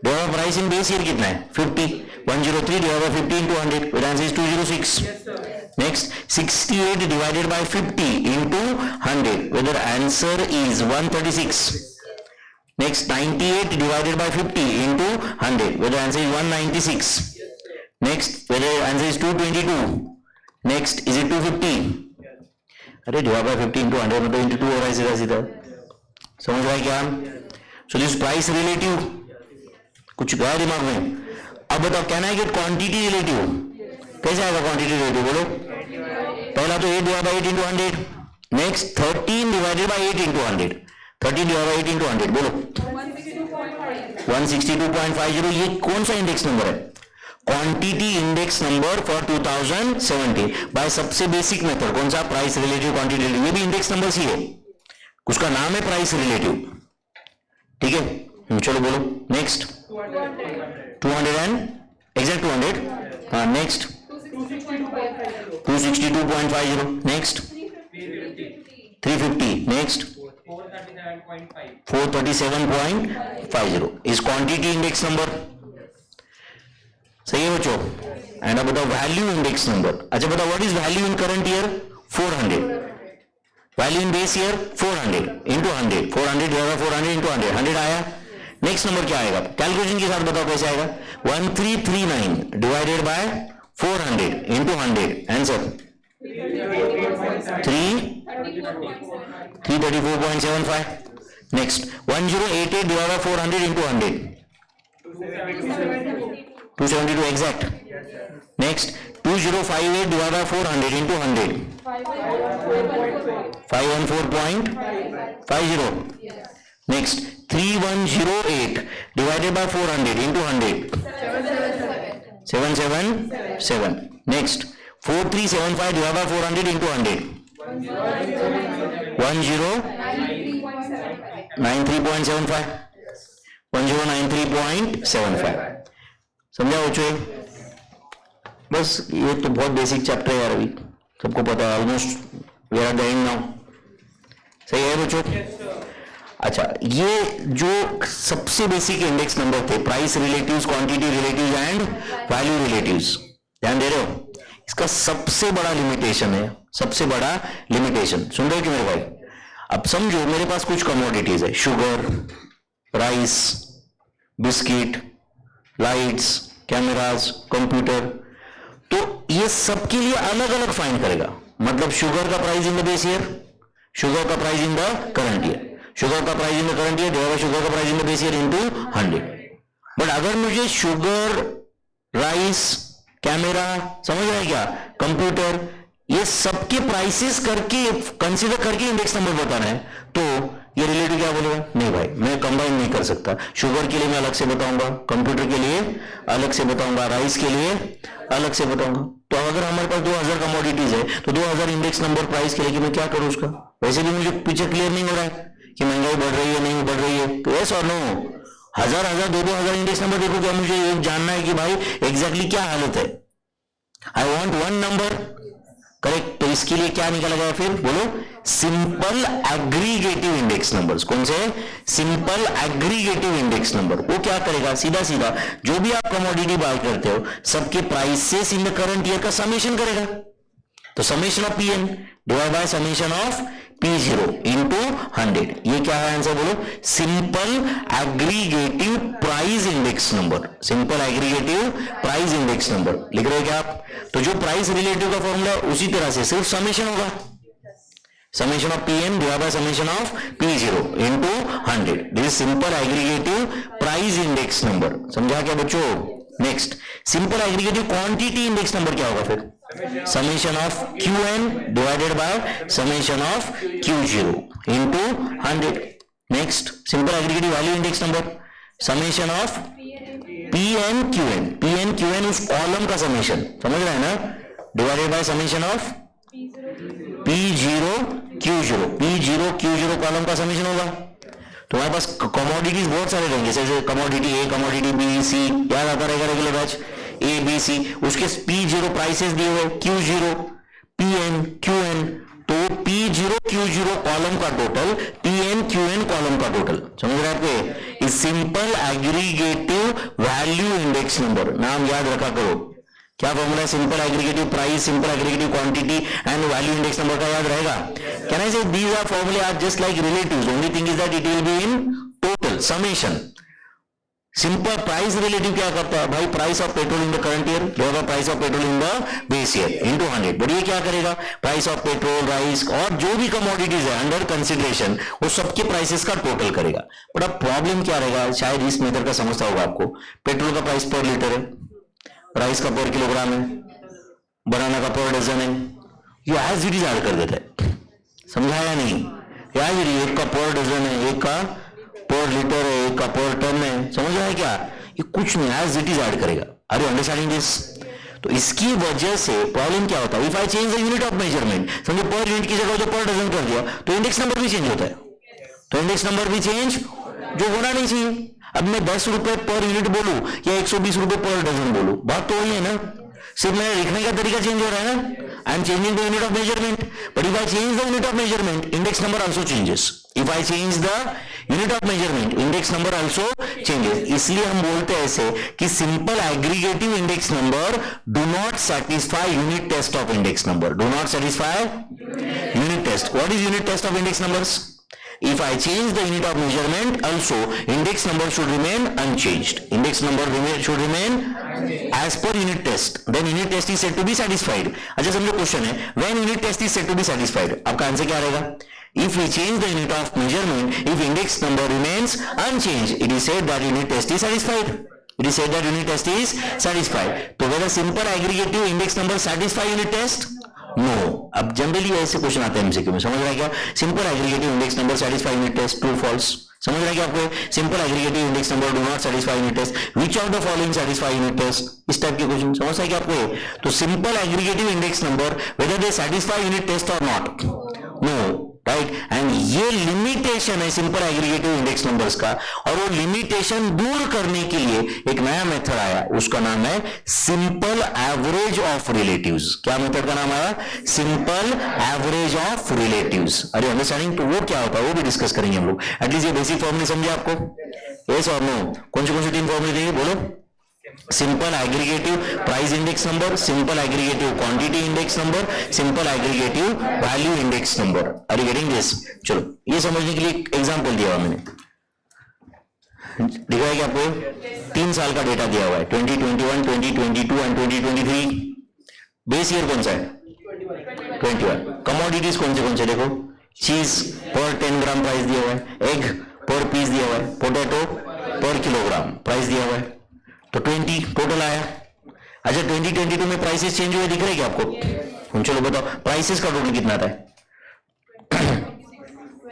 divide price in base year कितना है? 50। 103 divide by 50 into 100। It answer is 206। Next 68 divided by 50 into 100, whether answer is 136. Next 98 divided by 50 into 100, whether answer is 196. Next whether answer is 222. Next is it 250? अरे divide by 50 into 100 मतलब into 2 हो रहा है सीधा सीधा। समझ रहा है क्या? So this price relative कुछ गया दिमाग में? अब बताओ can I get quantity relative? कैसे आएगा क्वांटिटी रिलेटिव? बोलो पहला तो 8 divide by 8 into 100। Next 13 divided by 8 into 100। 13 divide by 8 into 100 बोलो 162.50। ये कौन सा इंडेक्स नंबर है? Quantity index number for 2017 by सबसे बेसिक मेथड। कौन सा? Price relative quantity relative. ये भी इंडेक्स नंबर ही है, उसका नाम है प्राइस रिलेटिव। ठीक है चलो बोलो नेक्स्ट 200 एंड एग्जैक्ट 200। हाँ next 262.50। Next 350। Next 437.50 is quantity index number. सही है बच्चों? एंड अब बताओ वैल्यू इंडेक्स नंबर। अच्छा बताओ what is value in current year? 400। Value in base year 400 into 100। 400 divide 400 into 100। 100 आया। नेक्स्ट नंबर क्या आएगा? कैलकुलेशन के साथ बताओ कैसे आएगा? 1339 divided by 400 into 100। Answer 334.75। Next 1088 divide by 400 into 100। 272 exact. Next 2058 divide by 400 into 100। 514.50। Next 3108 divided by 400 into 100। 777। Next 4375 divide by 400 into 100। 1093.75। 1093.75। समझा बच्चों? बस ये तो बहुत बेसिक चैप्टर है यार, अभी सबको पता है almost we are doing now. सही है बच्चों? अच्छा ये जो सबसे बेसिक इंडेक्स नंबर थे price relatives, quantity relatives and value relatives, ध्यान दे रहे हो? इसका सबसे बड़ा लिमिटेशन है, सबसे बड़ा लिमिटेशन सुन रहे हो कि मेरे भाई? अब समझो मेरे पास कुछ कमोडिटीज है, sugar, rice, biscuit, lights, cameras, computer, तो ये सबके लिए अलग अलग फाइंड करेगा। मतलब शुगर का price in the base year, sugar का price in the current year, sugar का price in the current year divide sugar का price in the base year into 100। But अगर मुझे शुगर, राइस, कैमरा, समझ रहे हैं क्या, कंप्यूटर, ये सबके प्राइसेस करके कंसीडर करके इंडेक्स नंबर बताना है, तो ये रिलेटिव क्या बोलेगा? नहीं भाई मैं कंबाइन नहीं कर सकता। शुगर के लिए मैं अलग से बताऊंगा, कंप्यूटर के लिए अलग से बताऊंगा, राइस के लिए अलग से बताऊंगा। तो अगर हमारे पास 2000 कमोडिटीज है तो 2000 इंडेक्स नंबर प्राइस के लिए मैं क्या करूं उसका? वैसे भी मुझे पिक्चर क्लियर नहीं हो रहा है कि महंगाई बढ़ रही है नहीं बढ़ रही है, तो यस और नो? हजार हजार 2000 इंडेक्स नंबर देखो, क्या मुझे ये जानना है कि भाई एग्जैक्टली क्या हालत है? I want one number, correct. तो इसके लिए क्या निकाला गया फिर? बोलो सिंपल एग्रीगेटिव इंडेक्स नंबर्स। कौन से? Simple aggregative index number. वो क्या करेगा? सीधा सीधा जो भी आप कमोडिटी बाय करते हो सबके prices in the current year का समेशन करेगा। तो summation of P N divide by summation of P0 into 100। ये क्या है आंसर? बोलो simple aggregative price index number. Simple aggregative price index number लिख रहे हो क्या आप? तो जो प्राइस रिलेटिव का फॉर्मूला है उसी तरह से सिर्फ समेशन होगा, summation of Pn divide by summation of P0 into 100। This is simple aggregative price index number. समझा क्या बच्चों? Next simple aggregative quantity index number क्या होगा फिर? Summation of Qn divided by summation of Q0 into 100। Next simple aggregative value index number, summation of P N Q N उस column का summation, समझ रहे हैं ना, divided by summation of P0 Q0 column का समेशन होगा। तुम्हारे पास कमोडिटीज बहुत सारे रहेंगे, जैसे commodity A, commodity B, C, याद आता रहेगा regular batch, A B C, उसके P0 प्राइसेस दिए हुए, Q0 PN QN, तो P0 Q0 कॉलम का टोटल PN QN कॉलम का टोटल, समझ रहे हैं आपको, इस simple aggregative value index number, नाम याद रखा करो। क्या फॉर्मूला है? Simple aggregative price, simple aggregative quantity and value index number का याद रहेगा। Can I say these are फॉर्मूले are just like relatives, only thing is that it will be in total summation. Simple price relative क्या करता है भाई, price of petrol in the current year divide by price of petrol in the base year into 100। But ये क्या करेगा, price of petrol, rice और जो भी कमोडिटीज है अंडर कंसिडरेशन वो सबके प्राइसेस का टोटल करेगा। बट अब प्रॉब्लम क्या रहेगा, शायद इस मेथड का समझता होगा आपको, पेट्रोल का प्राइस पर लीटर है, राइस का पर किलोग्राम है, बनाना का पर डजन है, ये एज इट इज ऐड कर देता है, समझाया नहीं, एज इट इज, एक का पर डजन है, एक का पर लीटर है, एक का पर टन है, समझ रहा है क्या, ये कुछ नहीं, एज इट इज ऐड करेगा। Are you understanding this? तो इसकी वजह से प्रॉब्लम क्या होता है, if I change the unit of measurement, समझो पर यूनिट की जगह जो पर डजन कर दिया तो इंडेक्स नंबर भी चेंज होता है, तो इंडेक्स नंबर भी चेंज जो होना नहीं चाहिए। अब मैं 10 रुपए पर यूनिट बोलूं या 120 रुपए पर डजन बोलूं, बात तो वही है ना, सिर्फ मेरा लिखने का तरीका चेंज हो रहा है ना, I am changing the unit of measurement, but if I change the unit of measurement index number also changes, if I change the unit of measurement index number also changes. इसलिए हम बोलते हैं ऐसे कि simple aggregative index number do not satisfy unit test of index number, do not satisfy unit test. What is unit test of index numbers? If I change the unit of measurement also, index number should remain unchanged. Index number should remain as per unit test. Then unit test is said to be satisfied. अच्छा समझो question है, when unit test is said to be satisfied, आपका answer क्या रहेगा? If we change the unit of measurement, if index number remains unchanged, it is said that unit test is satisfied. It is said that unit test is satisfied. तो whether simple aggregative index number satisfy unit test? No. अब generally ऐसे question आते हैं MCQ में, समझ रहा है क्या, simple aggregative index number satisfy unit test, true false, समझ रहा है क्या आपको, simple aggregative index number do not satisfy unit test, which of the following satisfy unit test, इस टाइप के क्वेश्चन, समझ रहा है क्या आपको। तो simple aggregative index number whether they satisfy unit test और नॉट, नो, राइट। एंड ये लिमिटेशन है सिंपल एग्रीगेटिव इंडेक्स नंबर्स का, और वो लिमिटेशन दूर करने के लिए एक नया मेथड आया, उसका नाम है सिंपल एवरेज ऑफ रिलेटिव्स। क्या मेथड का नाम आया? Simple average of relatives. अरे अंडरस्टैंडिंग, तो वो क्या होता है वो भी डिस्कस करेंगे हम लोग। एटलीस्ट ये बेसिक फॉर्मूले समझे आपको, यस और नो? कौन से 3 फॉर्मूले देंगे बोलो? Simple aggregative price index number, simple aggregative quantity index number, simple aggregative value index number. Are you getting this? चलो ये समझने के लिए एग्जांपल दिया हुआ मैंने, दिखा है कि आपको 3 साल का डेटा दिया हुआ है, 2021, 2022 एंड 2023। बेस ईयर कौन सा है? 21। कमोडिटीज कौन से देखो, चीज पर 10 ग्राम प्राइस दिया हुआ है, एग पर पीस दिया हुआ है, पोटैटो पर किलोग्राम प्राइस दिया हुआ है, तो 20 टोटल आया। अच्छा 2022 में प्राइसेस चेंज हुए दिख रहे क्या आपको? चलो बताओ प्राइसेस का टोटल कितना था?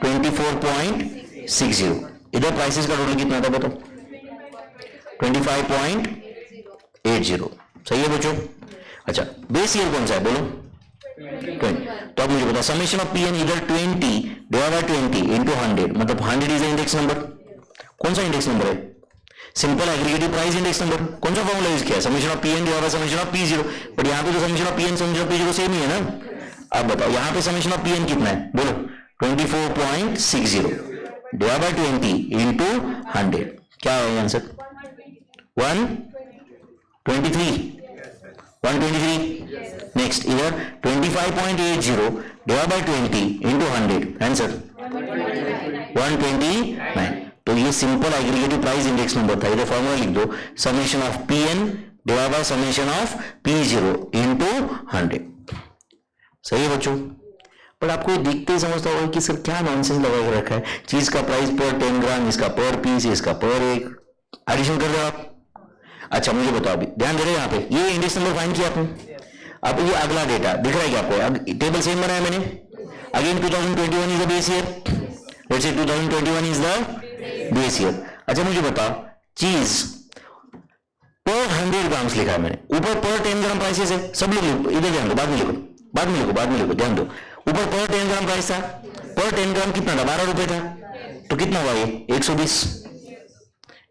24.60। इधर प्राइसेस का टोटल कितना था बताओ? 25.80। सही है बच्चों? अच्छा बेस ईयर कौन सा है बोलो? 20। तो अब मुझे बताओ समेशन ऑफ पी एन इधर 20 डिवाइड बाय 20 इनटू 100, मतलब 100 इज इंडेक्स नंबर। कौन सा इंडेक्स नंबर है? Simple aggregative price index number. कौन सा फॉर्मूला यूज किया? Summation of P N divide by summation of P0। But यहाँ पे तो summation of P N summation of P0 same ही है ना। अब बताओ यहाँ पे समेशन ऑफ पीएन कितना है बोलो? 24.60 डिवाइड बाय 20 इनटू 100, क्या है आंसर? 123। नेक्स्ट इधर 25.80 डिवाइड बाय 20 इनटू 100, आंसर 129। तो ये simple aggregative price index number था। इधर फॉर्मूला लिख दो, summation of P N divide by summation of P0 into 100। सही है बच्चों? पर आपको दिखते ही समझता होगा कि सर क्या नॉनसेंस लगा के रखा है, चीज का प्राइस पर 10 ग्राम, इसका पर पीस, इसका पर एग, एडिशन कर रहे हो आप। अच्छा मुझे बताओ, अभी ध्यान दे रहे हो यहाँ पे, ये इंडेक्स नंबर फाइंड किया आपने। अब ये अगला डेटा दिख रहा है क्या आपको? टेबल सेम बनाया मैंने। Again 2021 is the base year, let's say 2021 is the base year. अच्छा मुझे बताओ चीज पर 100 ग्राम्स लिखा है मैंने, ऊपर पर 10 ग्राम प्राइसेस है, सब लोग इधर ध्यान दो, बाद में लिखो, ध्यान दो, ऊपर पर 10 ग्राम प्राइस था, पर 10 ग्राम कितना था, 12 रुपए था, तो कितना हुआ ये 120,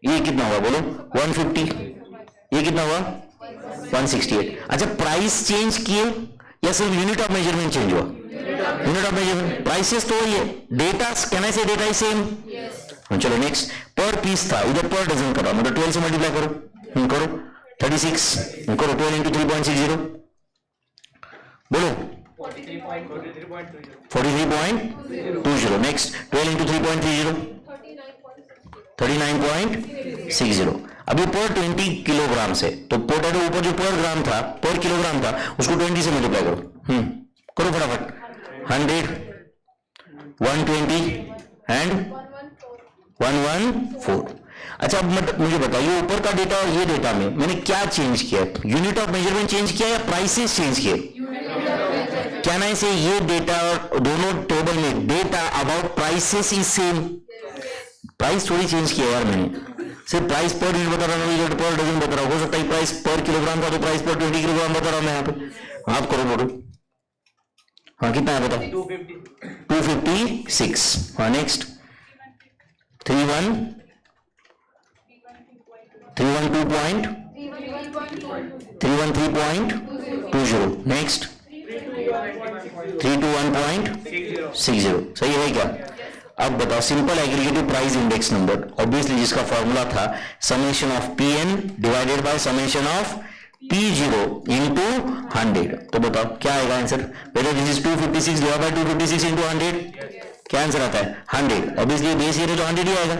ये कितना हुआ बोलो 150, ये कितना हुआ 168। अच्छा प्राइस चेंज किए या सिर्फ यूनिट ऑफ मेजरमेंट चेंज हुआ? यूनिट ऑफ मेजरमेंट, प्राइसेस तो वही है, डेटा कैन आई से डेटा इज सेम। चलो नेक्स्ट, पर पीस था, इधर पर डजन करो, मतलब 12 से मल्टीप्लाई करो, करो 36, करो 12 इंटू 3.60, बोलो 43.20, नेक्स्ट 12 इंटू 3.30, 39.60। अभी पर 20 किलोग्राम से, तो पोटैटो ऊपर जो पर ग्राम था, पर किलोग्राम था, उसको 20 से मल्टीप्लाई करो, करो फटाफट, 100, 120 एंड 114। अच्छा अब मुझे बताइए, ऊपर का डेटा और ये डेटा में मैंने क्या चेंज किया? यूनिट ऑफ मेजरमेंट चेंज किया या प्राइसेस चेंज किए? क्या ना से ये डेटा और दोनों टेबल में data about prices is same, price थोड़ी चेंज किया यार मैंने, सिर्फ प्राइस पर यूनिट बता रहा हूँ, पर डजन बता रहा हूँ, हो सकता है प्राइस पर किलोग्राम था तो प्राइस पर 20 किलोग्राम बता रहा हूँ मैं यहाँ पे। आप करो बोलो, हाँ कितना है बताओ? 256। हाँ नेक्स्ट 312.30, नेक्स्ट 321.60। सही है क्या? अब बताओ simple aggregative price index number, obviously जिसका फॉर्मूला था summation of Pn divided by summation of P0 into 100, तो बताओ क्या आएगा answer? Whether this is 256 divide by 256 into 100, क्या आंसर आता है 100, ऑब्वियसली बेस ईयर है तो 100 ही आएगा।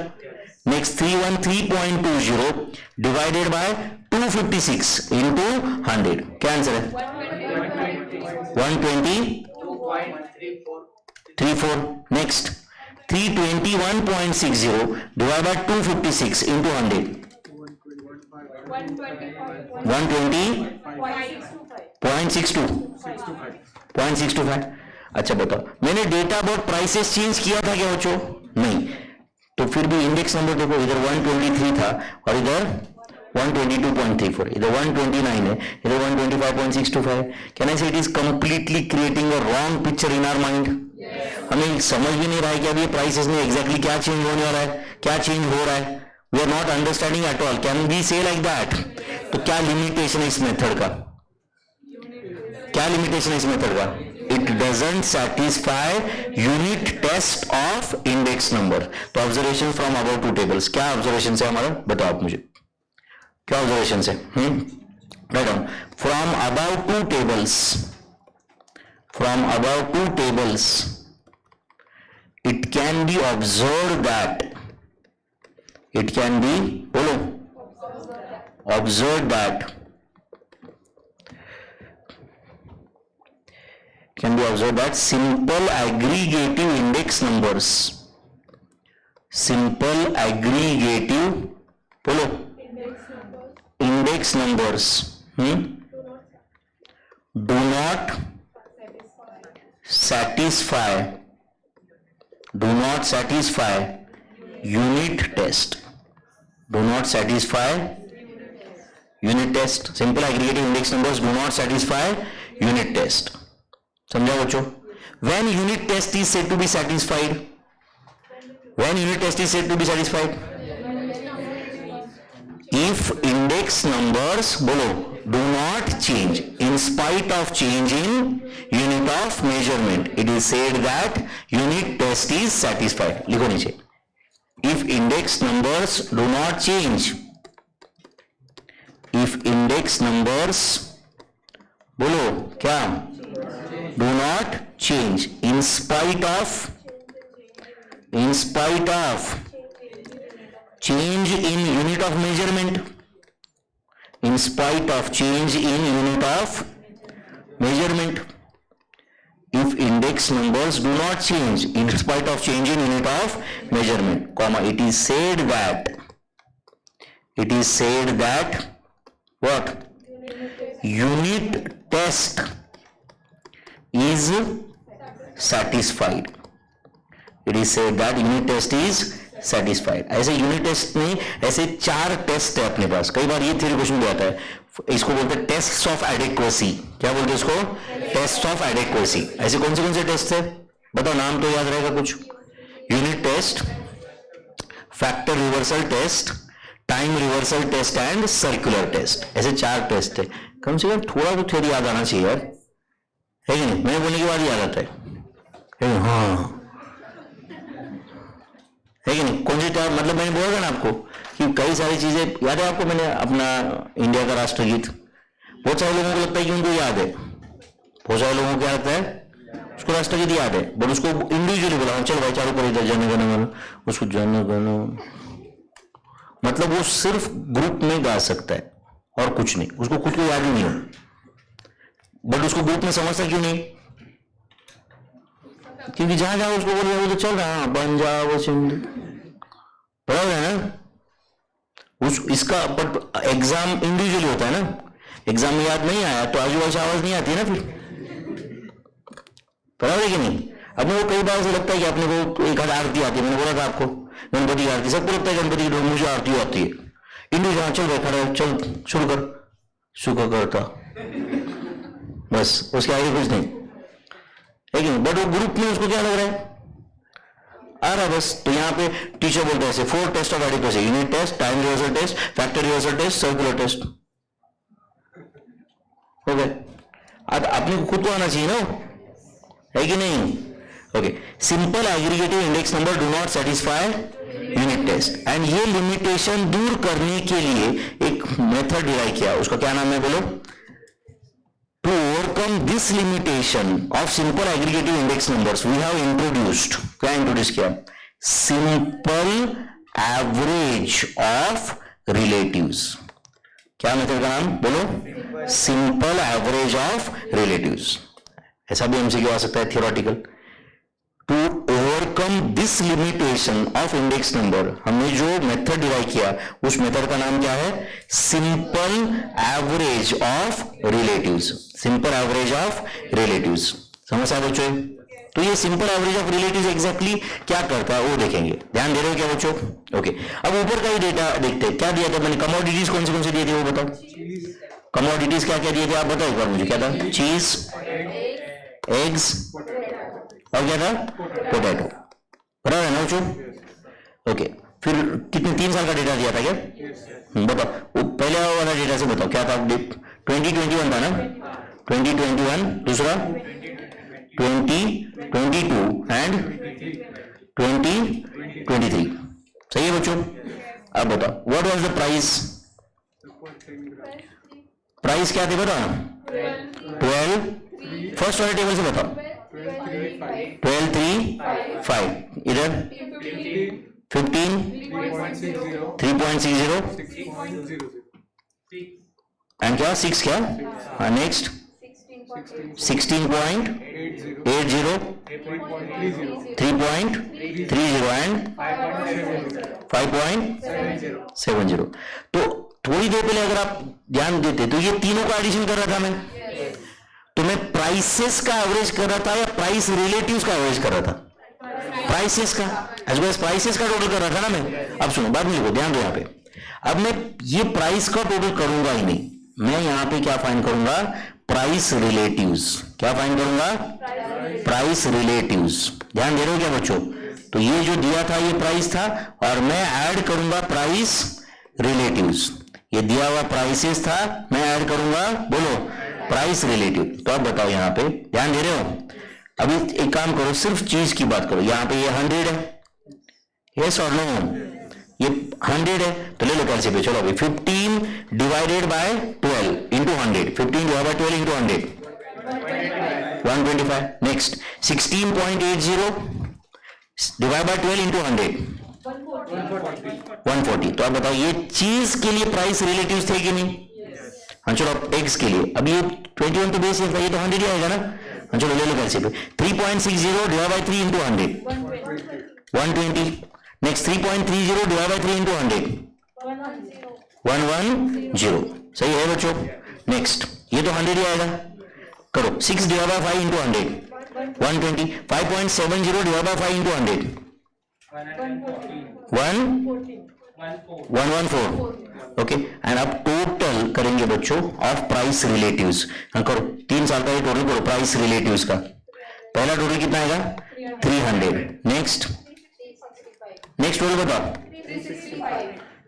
नेक्स्ट 313.20 डिवाइडेड बाय 256 इंटू 100, क्या आंसर है? 120.34। Next 321.60 divide by 256 into 100, 120.625। अच्छा बताओ मैंने डेटा अबाउट प्राइसेस चेंज किया था क्या बच्चों? नहीं, तो फिर भी इंडेक्स नंबर देखो, इधर 123 था और इधर 122.34, इधर 129 है, इधर 125.625। Can I say it is completely creating a wrong picture in our mind? हमें समझ भी नहीं रहा है कि अभी प्राइसेस में एग्जैक्टली क्या चेंज होने वाला है, क्या चेंज हो रहा है, we are not understanding at all. Can we say like that? तो क्या लिमिटेशन है इस मेथड का? क्या लिमिटेशन है इस मेथड का? It doesn't satisfy unit test of index number. तो observation from above two tables, क्या ऑब्जर्वेशन है हमारा, बताओ आप मुझे क्या ऑब्जर्वेशन है? Write down, from above two tables, from above two tables it can be observed that, it can be बोलो observed that, can be observed that simple aggregative index numbers, simple aggregative बोलो index numbers do not satisfy, do not satisfy unit test, do not satisfy unit test, simple aggregative index numbers do not satisfy unit test। समझा बच्चों? when unit test is said to be satisfied, when unit test is said to be satisfied, if index numbers बोलो do not change in spite of change in unit of measurement, it is said that unit test is satisfied। लिखो नीचे, if index numbers do not change, if index numbers बोलो क्या do not change in spite of change in unit of measurement, in spite of change in unit of measurement, if index numbers do not change in spite of change in unit of measurement, comma, it is said that what? Unit test is satisfied, it is said that unit test is satisfied. ऐसे unit test में ऐसे 4 test है अपने पास। कई बार ये theory question भी आता है, इसको बोलते हैं टेस्ट ऑफ एडिक्वेसी। क्या बोलते हैं इसको? Test of adequacy. ऐसे कौन से टेस्ट है बताओ, नाम तो याद रहेगा कुछ। Unit test, factor reversal test, time reversal test and circular test. ऐसे 4 टेस्ट है। कम से कम थोड़ा तो थ्योरी याद आना चाहिए यार, है कि नहीं? मैंने बोलने के बाद याद आता है हाँ, है कि नहीं? कौन सी मतलब मैंने बोला था ना आपको कि कई सारी चीजें याद है आपको। मैंने अपना इंडिया का राष्ट्रगीत, बहुत सारे लोगों को लगता है कि उनको याद है, बहुत सारे लोगों को क्या लगता है उसको राष्ट्रगीत याद है, बट उसको इंडिविजुअली बोला चल भाई चालू कर इधर जन गण मन, उसको जन गण मतलब वो सिर्फ ग्रुप में गा सकता है और कुछ नहीं, उसको खुद को याद ही नहीं हो, बट उसको ग्रुप में समझता क्यों नहीं? क्योंकि जहां जहां उसको बोल रहा है वो तो चल रहा है पंजाब सिंध, बराबर है ना? इसका बट एग्जाम इंडिविजुअली होता है ना, एग्जाम में याद नहीं आया तो आजू बाजू आवाज नहीं आती ना फिर, बराबर है कि नहीं? अपने को कई बार से लगता है कि अपने को एक आरती आती है, मैंने बोला था आपको गणपति की आरती, सबको लगता है गणपति की मुझे आरती आती है, इंडिविजुअल चल बैठा रहे, चल शुरू कर, शुक्र करता, बस उसके आगे कुछ नहीं, लेकिन बट वो ग्रुप में उसको क्या लग रहा है आ रहा है बस। तो यहाँ पे टीचर बोलते हैं 4 test of adequacy, unit test, time reversal test, factor reversal test, circular test. Okay, अब अपने को खुद को आना चाहिए ना, है कि नहीं? Okay, simple aggregative index number do not satisfy unit test, and ये लिमिटेशन दूर करने के लिए एक मेथड डिराइव किया, उसका क्या नाम है बोलो? To overcome this limitation of simple aggregative index numbers, we have introduced, क्या introduce किया? Simple average of relatives। क्या मेथड का नाम बोलो? Simple average of relatives। ऐसा भी MCQ आ सकता है theoretical। To overcome this limitation of index number, हमने जो मेथड डिराइव किया उस मेथड का नाम क्या है? Simple average of relatives. Simple average of relatives समझ आए बच्चों? तो ये simple average of relatives exactly क्या करता है वो देखेंगे, ध्यान दे रहे हो क्या बच्चों? ओके, अब ऊपर का ही डेटा देखते हैं, क्या दिया था मैंने? कमोडिटीज कौन से दिए थे वो बताओ? कमोडिटीज क्या क्या दिए थे आप बताओ एक बार मुझे, क्या था? चीज, एग्स और क्या था? पोटैटो, बराबर है ना बच्चों? ओके, फिर कितने 3 साल का डेटा दिया था क्या? बताओ, वो पहले वाला डेटा से बताओ क्या था? 2021 था ना? 2021, दूसरा 2022 एंड 2023, सही है बच्चों? अब बताओ what was the price? Price क्या थे बताओ? 12, फर्स्ट वाले टेबल से बताओ। 12,3,5, इधर 15, 3.60 एंड क्या 6 क्या? हाँ नेक्स्ट 16.80, 3.30 एंड 5.70। तो थोड़ी देर पहले अगर आप ध्यान देते तो ये तीनों का एडिशन कर रहा था मैं, तो मैं प्राइसेस का एवरेज कर रहा था या प्राइस रिलेटिव्स का एवरेज कर रहा था? प्राइसेस का, एज वेल एज प्राइसेस का टोटल कर रहा था ना मैं। अब सुनो, बाद में लिखो, ध्यान दो यहाँ पे। अब मैं ये प्राइस का टोटल करूंगा ही नहीं, मैं यहाँ पे क्या फाइंड करूंगा? Price relatives. क्या फाइंड करूंगा? Price relatives. ध्यान दे रहे हो क्या बच्चों? तो ये जो दिया था ये प्राइस था और मैं ऐड करूंगा प्राइस रिलेटिव्स। ये दिया हुआ प्राइसेस था, मैं ऐड करूंगा बोलो प्राइस रिलेटिव। तो अब बताओ यहाँ पे ध्यान दे रहे हो? अभी एक काम करो, सिर्फ चीज की बात करो। यहाँ पे ये 100 है, यस और नो? ये 100 है तो ले लो कैसे पे, चलो अभी 15 divided by 12 into 100, 15 divide by 12 into 100, 125। Next 16.80 divide by 12 into 100, 140। तो अब बताओ ये चीज के लिए प्राइस रिलेटिव्स थे कि नहीं? हाँ चलो एग्स के लिए, अब ये 21 तो बेस है, ये तो 100 ही आएगा ना? हाँ चलो ले लो कैसे पे, 3.60 divide by 3 into 100, 120। Next 3.30 divide by 3 into 100, 110। सही है बच्चों? नेक्स्ट ये तो 100 ही आएगा, करो 6 divide by 5 into 100, 120। 5.70 divide by 5 into 100, 114 okay. And अब टोटल करेंगे बच्चों ऑफ प्राइस रिलेटिव्स। हाँ करो, 3 साल का ये टोटल करो प्राइस रिलेटिव्स का। पहला टोटल कितना आएगा 300। नेक्स्ट टोटल बताओ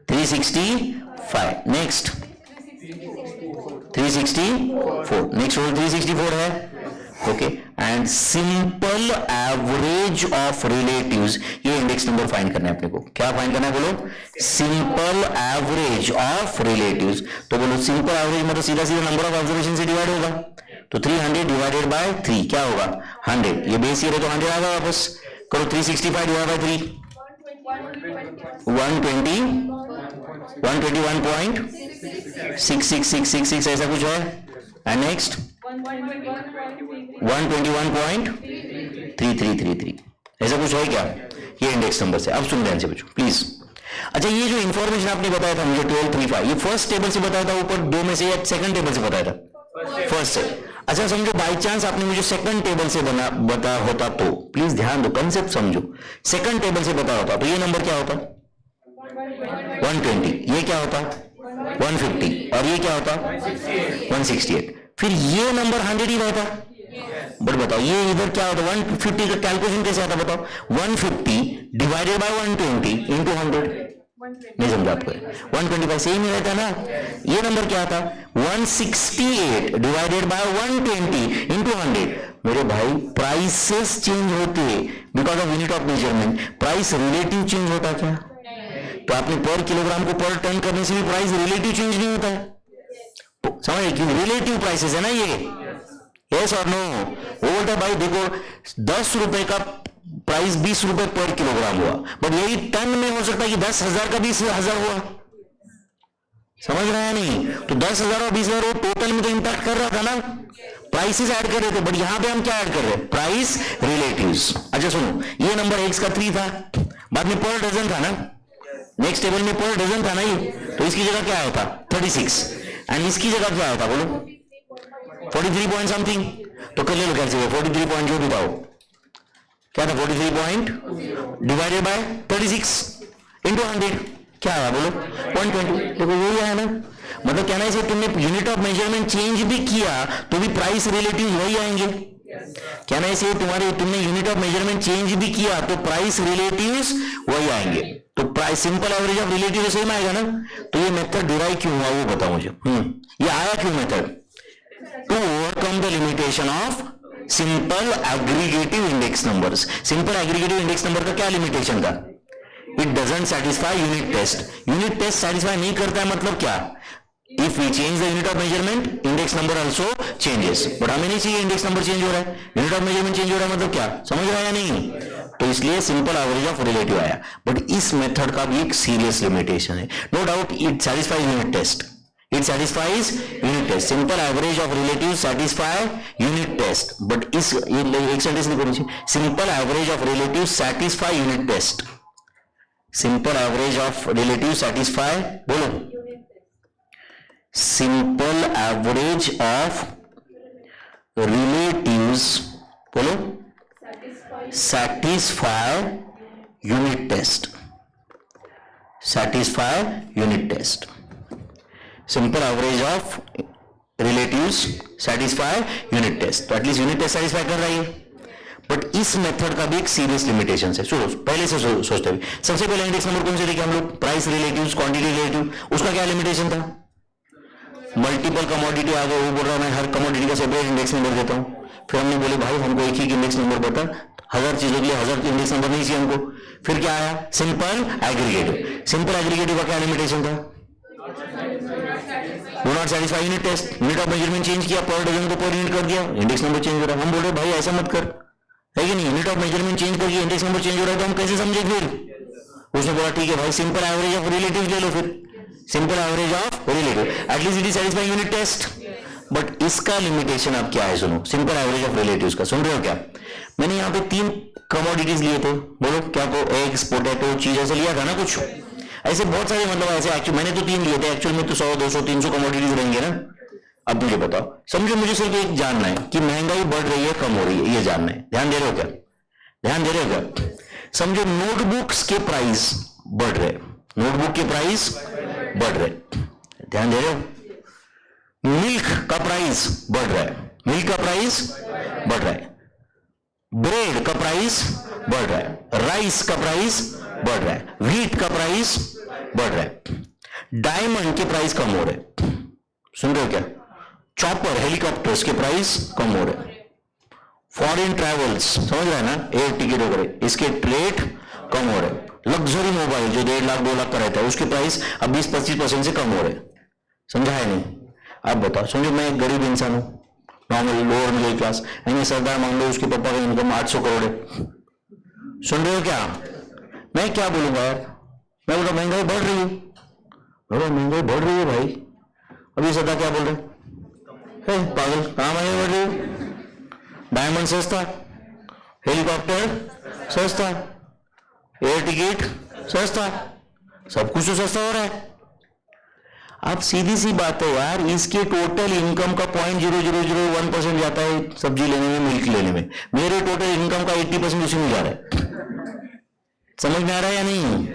365। नेक्स्ट 364। नेक्स्ट टोटल 364 है okay. And simple average of relatives, ये इंडेक्स नंबर फाइंड करना है अपने को। क्या फाइंड करना है बोलो, सिंपल एवरेज ऑफ रिलेटिव्स। तो बोलो सिंपल एवरेज मतलब सीधा सीधा नंबर ऑफ ऑब्जर्वेशन से डिवाइड होगा। तो 300 डिवाइडेड बाय 3 क्या होगा 100। ये बेस ईयर है तो 100 आएगा वापस। करो 365 डिवाइड बाय 3 121.6666 ऐसा कुछ है। एंड नेक्स्ट 121.3333 ऐसा कुछ है क्या, ये इंडेक्स नंबर से। अब सुन ध्यान से बच्चों प्लीज। अच्छा ये जो इंफॉर्मेशन आपने बताया था मुझे 1235, ये फर्स्ट टेबल से बताया था ऊपर दो में से, या सेकंड टेबल से बताया था फर्स्ट से। अच्छा समझो बाई चांस आपने मुझे सेकंड टेबल से बता होता तो प्लीज ध्यान दो, कंसेप्ट समझो। सेकंड टेबल से बता होता तो ये नंबर क्या होता 120, ये क्या होता 150 और ये क्या होता 168। फिर ये नंबर 100 ही रहता। बट बताओ ये इधर क्या होता 150 का कैलकुलेशन कैसे आता बताओ। 150 डिवाइडेड बाय 120 इंटू 100। नहीं समझा आपको 125 सेम ही रहता ना। ये नंबर क्या था 168 डिवाइडेड बाय 120 इंटू 100। मेरे भाई प्राइसेस चेंज होते because of unit of measurement. Price relative change होता क्या, तो आपने पर किलोग्राम को पर टन करने से भी प्राइस रिलेटिव चेंज नहीं होता है। समझ क्यों, रिलेटिव प्राइसेस है ना ये। यस और नो। वो बोलता भाई देखो 10 रुपए का प्राइस 20 रुपए पर किलोग्राम हुआ, बट यही टन में हो सकता है कि 10,000 का 20,000 हुआ। समझ रहे हैं नहीं। तो 10,000 और 20,000 वो टोटल में तो इंपैक्ट कर रहा था ना, प्राइसेस ऐड कर रहे थे। बट यहां पे हम क्या ऐड कर रहे हैं प्राइस रिलेटिव्स। अच्छा सुनो ये नंबर x का 3 था, बाद में पर डजन था ना, नेक्स्ट टेबल में पर डजन था ना ये, तो इसकी जगह क्या आया था 36। एंड इसकी जगह क्या आया था बोलो 43 पॉइंट समथिंग। तो कर ले लो कैसे 43 पॉइंट जो भी था क्या था 43 पॉइंट डिवाइडेड बाय 36 इंटू 100 क्या आया बोलो 120। देखो यही आया ना। मतलब कहना है तुमने यूनिट ऑफ मेजरमेंट चेंज भी किया तो भी प्राइस रिलेटिव वही आएंगे। कहना है तुमने यूनिट ऑफ मेजरमेंट चेंज भी किया तो प्राइस रिलेटिव्स वही आएंगे। तो price simple average of relative same आएगा ना। तो ये मेथड डिराइव क्यों हुआ वो बताओ मुझे। ये आया क्यों method, to overcome the limitation of simple aggregative index numbers. Simple aggregative index number का क्या लिमिटेशन था, it doesn't satisfy unit test. Unit test satisfy नहीं करता है मतलब क्या, if we change the unit of measurement index number also changes. But हमें नहीं चाहिए इंडेक्स नंबर चेंज हो रहा है, यूनिट ऑफ मेजरमेंट चेंज हो रहा है मतलब क्या, समझ रहा है या नहीं। तो इसलिए सिंपल एवरेज ऑफ रिलेटिव आया। बट इस मेथड का भी एक सीरियस लिमिटेशन है। No doubt it satisfies unit test, it satisfies unit test. simple average of relatives satisfy unit test, but इस एक सेंटेंस लिखो नीचे, simple average of relatives satisfy unit test. simple average of relatives satisfy बोलो simple average of relatives बोलो satisfy unit test, satisfy unit test. Simple average of relatives satisfy unit test. तो at least unit test satisfy कर रही है। But इस method का भी एक सीरियस लिमिटेशन है। सुनो पहले से सोचते हुए सबसे पहले इंडेक्स नंबर कौन से देखे हम लोग, प्राइस रिलेटिव्स क्वांटिटी रिलेटिव। उसका क्या लिमिटेशन था, मल्टीपल कमोडिटी आ गए, वो बोल रहा मैं हर कमोडिटी का सेपरेट इंडेक्स नंबर देता हूँ। फिर हमने बोले भाई हमको एक ही इंडेक्स नंबर बता, 1000 चीजों के लिए 1000 इंडेक्स नंबर नहीं चाहिए हमको। फिर क्या आया सिंपल एग्रीगेटिव। सिंपल एग्रीगेटिव का क्या लिमिटेशन था, do not satisfy unit test। Unit of measurement change किया, पर डजन को पर यूनिट कर दिया, इंडेक्स नंबर चेंज हो रहा है। हम बोल रहे भाई ऐसा मत कर, है कि नहीं, यूनिट ऑफ मेजरमेंट चेंज करके इंडेक्स नंबर चेंज हो रहा है तो हम कैसे समझे। फिर उसने बोला ठीक है भाई सिंपल एवरेज ऑफ रिलेटिव ले लो, फिर simple average of relative at least it is satisfy unit test. But इसका लिमिटेशन अब क्या है सुनो, सिंपल एवरेज ऑफ रिलेटिव्स का सुन रहे हो क्या। मैंने यहाँ पे 3 कमोडिटीज लिए थे, बोलो क्या को एग्स पोटैटो चीज ऐसे लिया था ना, कुछ ऐसे बहुत सारे, मतलब ऐसे एक्चुअल मैंने तो 3 लिए थे, एक्चुअल में तो 100 200 300 कमोडिटीज रहेंगे ना। अब मुझे बताओ, समझो मुझे सिर्फ एक जानना है कि महंगाई बढ़ रही है कम हो रही है, ये जानना है। ध्यान दे रहे हो क्या, ध्यान दे रहे हो क्या। समझो नोटबुक्स के प्राइस बढ़ रहे, नोटबुक के प्राइस बढ़ रहे, ध्यान दे रहे हो? मिल्क का प्राइस बढ़ रहा है, मिल्क का प्राइस बढ़ रहा है, ब्रेड का प्राइस बढ़ रहा है, राइस का प्राइस बढ़ रहा है, व्हीट का प्राइस बढ़ रहा है, डायमंड के प्राइस कम हो रहे, सुन रहे हो क्या? चॉपर हेलीकॉप्टर्स के प्राइस कम हो रहे, फॉरेन ट्रैवल्स समझ रहे हैं ना, एयर टिकट वगैरह इसके रेट कम हो रहे, लग्जरी मोबाइल जो 1.5 लाख 2 लाख का रहता है उसके प्राइस अब 20-25% से कम हो रहे, समझा है नहीं? आप बताओ, समझो मैं एक गरीब इंसान हूं, नॉर्मल लोअर मिडिल क्लास, यानी सरदार मान लो उसके पापा का इनकम 800 करोड़ है, सुन रहे हो क्या? मैं क्या बोलूंगा यार, मैं बोला महंगाई बढ़ रही है, बोला महंगाई बढ़ रही है भाई, अभी सरदार क्या बोल रहे हैं, पागल कहां महंगाई बढ़ रही है, डायमंड सस्ता, हेलीकॉप्टर सस्ता, एयर टिकट सस्ता, सब कुछ तो सस्ता हो रहा है। अब सीधी सी बात है यार, इसके टोटल इनकम का 0.0001% जाता है सब्जी लेने में, मिल्क लेने में, मेरे टोटल इनकम का 80% उसी में जा रहा है, समझ में आ रहा है या नहीं?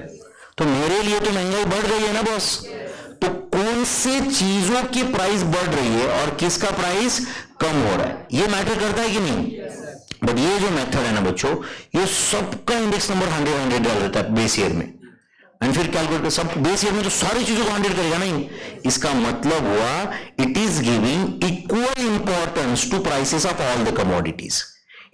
तो मेरे लिए तो महंगाई बढ़ रही है ना बॉस, तो कौन से चीजों की प्राइस बढ़ रही है और किसका प्राइस कम हो रहा है, ये मैटर करता है कि नहीं? बट ये जो मेथड है ना बच्चों, ये सबका इंडेक्स नंबर 100 डाल देता है बेस ईयर में, एंड फिर कैलकुलेट सब बेस ईयर में तो सारी चीजों को 100 करेगा नहीं। इसका मतलब हुआ it is giving equal importance to prices of all the commodities,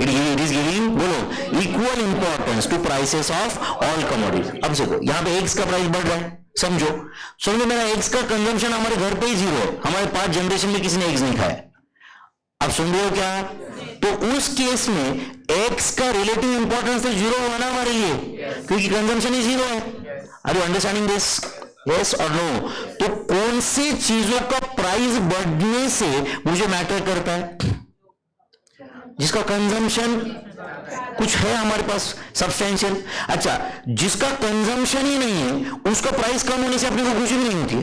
it is giving बोलो equal importance to prices of all commodities. अब देखो यहाँ पे एग्स का प्राइस बढ़ रहा है, समझो मेरा एग्स का कंजम्पशन हमारे घर पे ही 0 है, हमारे 5 जनरेशन में किसी ने एग्स नहीं खाया, अब सुन रहे हो क्या? तो उस केस में एक्स का रिलेटिव इंपॉर्टेंस तो 0 हुआ ना हमारे लिए, क्योंकि कंजम्पशन ही 0 है। Are you understanding this? Yes और नो? तो कौन सी चीजों का प्राइस बढ़ने से मुझे मैटर करता है? जिसका कंजम्पशन कुछ है हमारे पास सब्सटेंशियल। अच्छा, जिसका कंजम्पशन ही नहीं है उसका प्राइस कम होने से अपने को खुशी भी नहीं होती।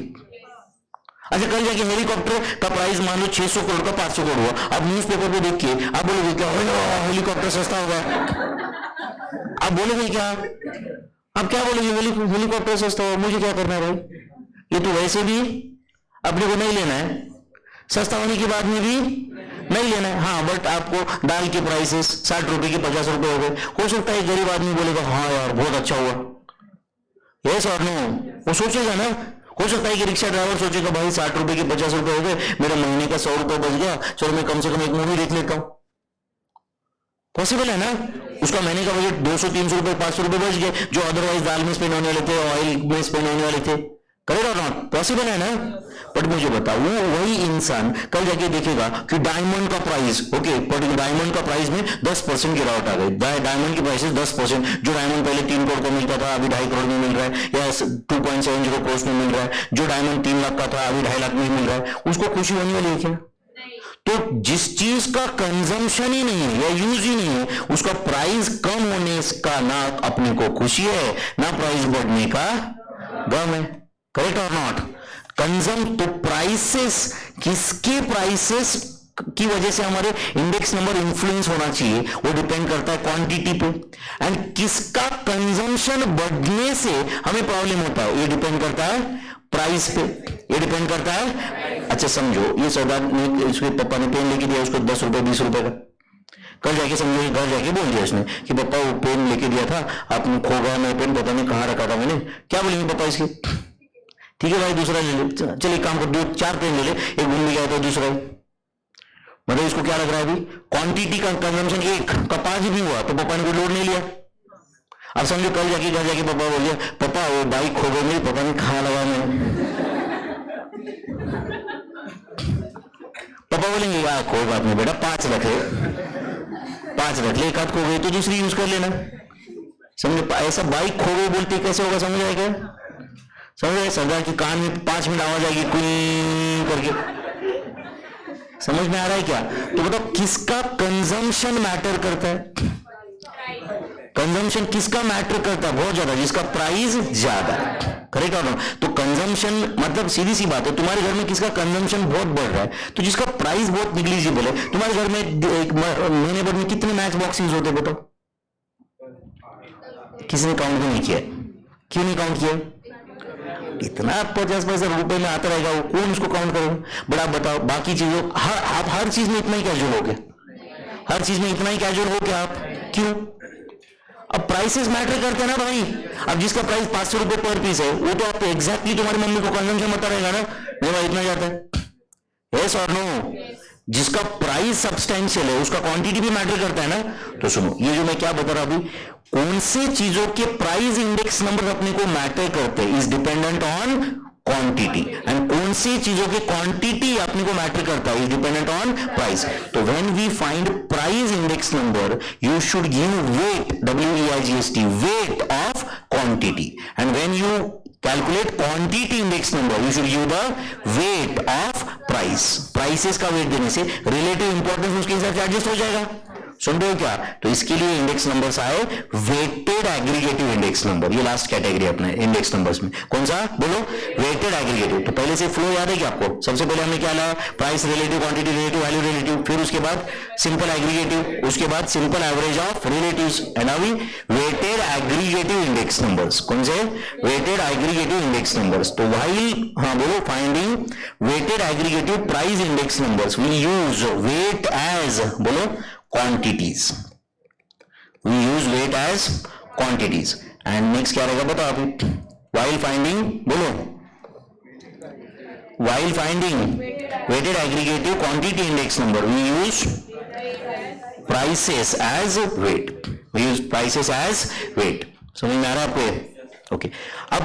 अच्छा, कल जाके हेलीकॉप्टर का प्राइस मान लो 600 करोड़ का 500 करोड़ हुआ, अब न्यूज़पेपर पे देख के आप बोलोगे क्या हेलीकॉप्टर सस्ता होगा? आप बोलोगे क्या? आप क्या बोलोगे? हेलीकॉप्टर सस्ता होगा, मुझे क्या करना है भाई, ये तो वैसे भी अपने को नहीं लेना है, सस्ता होने के बाद में भी नहीं लेना है। हाँ, बट आपको दाल के प्राइसेस 60 रुपए के 50 रुपए हो गए, हो सकता है गरीब आदमी बोलेगा हाँ यार बहुत अच्छा हुआ, यस और नो? वो सोचेगा ना। हो सकता है कि रिक्शा ड्राइवर सोचेगा भाई 60 रुपए के 50 रुपए हो गए, मेरा महीने का 100 रुपए बच गया, चलो मैं कम से कम एक मूवी देख लेता हूं। पॉसिबल है ना? उसका महीने का बजट 200-300 रुपए 500 रुपए बच गए, जो अदरवाइज दाल में स्पेंड होने वाले थे, ऑयल में स्पेंड होने वाले थे। करेक्ट और नॉट? पॉसिबल है ना? बट मुझे बताओ, वो वही इंसान कल जाके देखेगा कि डायमंड का प्राइस, ओके, बट डायमंड का प्राइस में 10% गिरावट आ गई, डायमंड की प्राइस 10%, जो डायमंड पहले 3 करोड़ का मिलता था अभी 2.5 करोड़ में मिल रहा है, या 2.70 करोड़ में मिल रहा है, जो डायमंड 3 लाख का था अभी 2.5 लाख में मिल रहा है, उसको खुशी होने वाली है क्या? तो जिस चीज का कंजम्पशन ही नहीं है या यूज ही नहीं है, उसका प्राइस कम होने का ना अपने को खुशी है ना प्राइस बढ़ने का गम है। करेक्ट और नॉट? कंजम तो प्राइसेस, किसके प्राइसेस की वजह से हमारे इंडेक्स नंबर इंफ्लुएंस होना चाहिए, वो डिपेंड करता है क्वांटिटी पे, एंड किसका कंजम्पशन बढ़ने से हमें प्रॉब्लम होता है, ये डिपेंड करता है प्राइस पे, ये डिपेंड करता है। अच्छा समझो, ये सरदार ने, उसके पापा ने पेन लेके दिया उसको 10 रुपए 20 रुपए का, कल जाके समझो घर जाके बोल दिया उसने कि पापा वो पेन लेके दिया था आपने, खो गया मैं पेन, पता नहीं कहाँ रखा था मैंने। क्या बोलेंगे पापा इसके? ठीक है भाई दूसरा ले ले, चल एक काम कर 2-4 पेन ले ले, एक घूम गया था दूसरा ही, मतलब इसको क्या लग रहा है अभी क्वांटिटी का कंजम्पशन 1 का 5 भी हुआ तो पापा ने कोई लोड नहीं लिया। अब समझो कल जाके घर जाके पापा बोल दिया पापा वो बाइक खो गई मेरी, पता नहीं कहाँ लगा मैंने। पापा बोलेंगे यार कोई बात नहीं बेटा 5 रख ले, 5 रख ले, एक हाथ खो गई तो दूसरी यूज कर लेना। समझो ऐसा बाइक खो गई बोलते कैसे होगा, समझ आएगा? समझ आए? सरदार की कान में 5 मिनट आवाज आएगी कुई करके, समझ में आ रहा है क्या? तो बताओ किसका कंजम्पशन मैटर करता है? कंजम्पशन किसका मैटर करता है? बहुत ज्यादा, जिसका प्राइस ज्यादा है। करेक्ट और नॉट? तो कंजम्पशन मतलब सीधी सी बात है, तुम्हारे घर में किसका कंजम्पशन बहुत बढ़ रहा है तो जिसका प्राइस बहुत निग्लिजिबल है। तुम्हारे घर में एक महीने भर में कितने मैच बॉक्स यूज होते हैं बताओ? किसी ने काउंट भी नहीं किया। क्यों नहीं काउंट किया? इतना 50 रुपए में आता रहेगा, वो कौन उसको काउंट करेगा? बट आप बताओ बाकी चीजों, आप हर चीज में इतना ही कैजुअल हो गए, हर चीज में इतना ही कैजुअल हो गया आप, क्यों? अब प्राइसेस मैटर करते हैं ना भाई। अब जिसका प्राइस 500 रुपए पर पीस है, वो तो आप एग्जैक्टली तुम्हारी मम्मी को कंजम्पशन बता रहेगा ना, नहीं भाई इतना जाता है, यस और नो? जिसका प्राइस सब्सटेंशियल है उसका क्वांटिटी भी मैटर करता है ना। तो सुनो, ये जो मैं क्या बता रहा हूं अभी, कौन से चीजों के प्राइस इंडेक्स नंबर अपने को मैटर करते हैं is dependent on quantity, and कौन सी चीजों की क्वांटिटी अपने को मैटर करता है इज डिपेंडेंट ऑन प्राइस। तो when we find price index number, you should give weight, WEIGST, weight of quantity, and when you calculate quantity index number, you should give the weight of price. Prices का weight देने से relative importance उसके हिसाब से adjust हो जाएगा। सुन रहे हो क्या? तो इसके लिए इंडेक्स नंबर्स आए वेटेड एग्रीगेटिव इंडेक्स नंबर, ये लास्ट कैटेगरी अपने इंडेक्स नंबर्स में। कौन सा बोलो? Weighted aggregative. तो पहले से फ्लो याद है क्या आपको? सबसे पहले हमने क्या लाया? Price relative, quantity relative, value relative, फिर उसके बाद सिंपल एग्रीगेटिव, उसके बाद simple average of relatives, and अभी वेटेड एग्रीगेटिव इंडेक्स नंबर्स। कौन से? Weighted aggregative index numbers. तो व्हाइल, हाँ बोलो, finding weighted aggregative price index numbers, we use weight as, बोलो, quantities. We use weight as quantities. And next क्या रहेगा बताओ अभी? While finding, बोलो, while finding weighted aggregative quantity index number, we use prices as weight. We use prices as weight. समझ में आ रहा है आपको? Okay. अब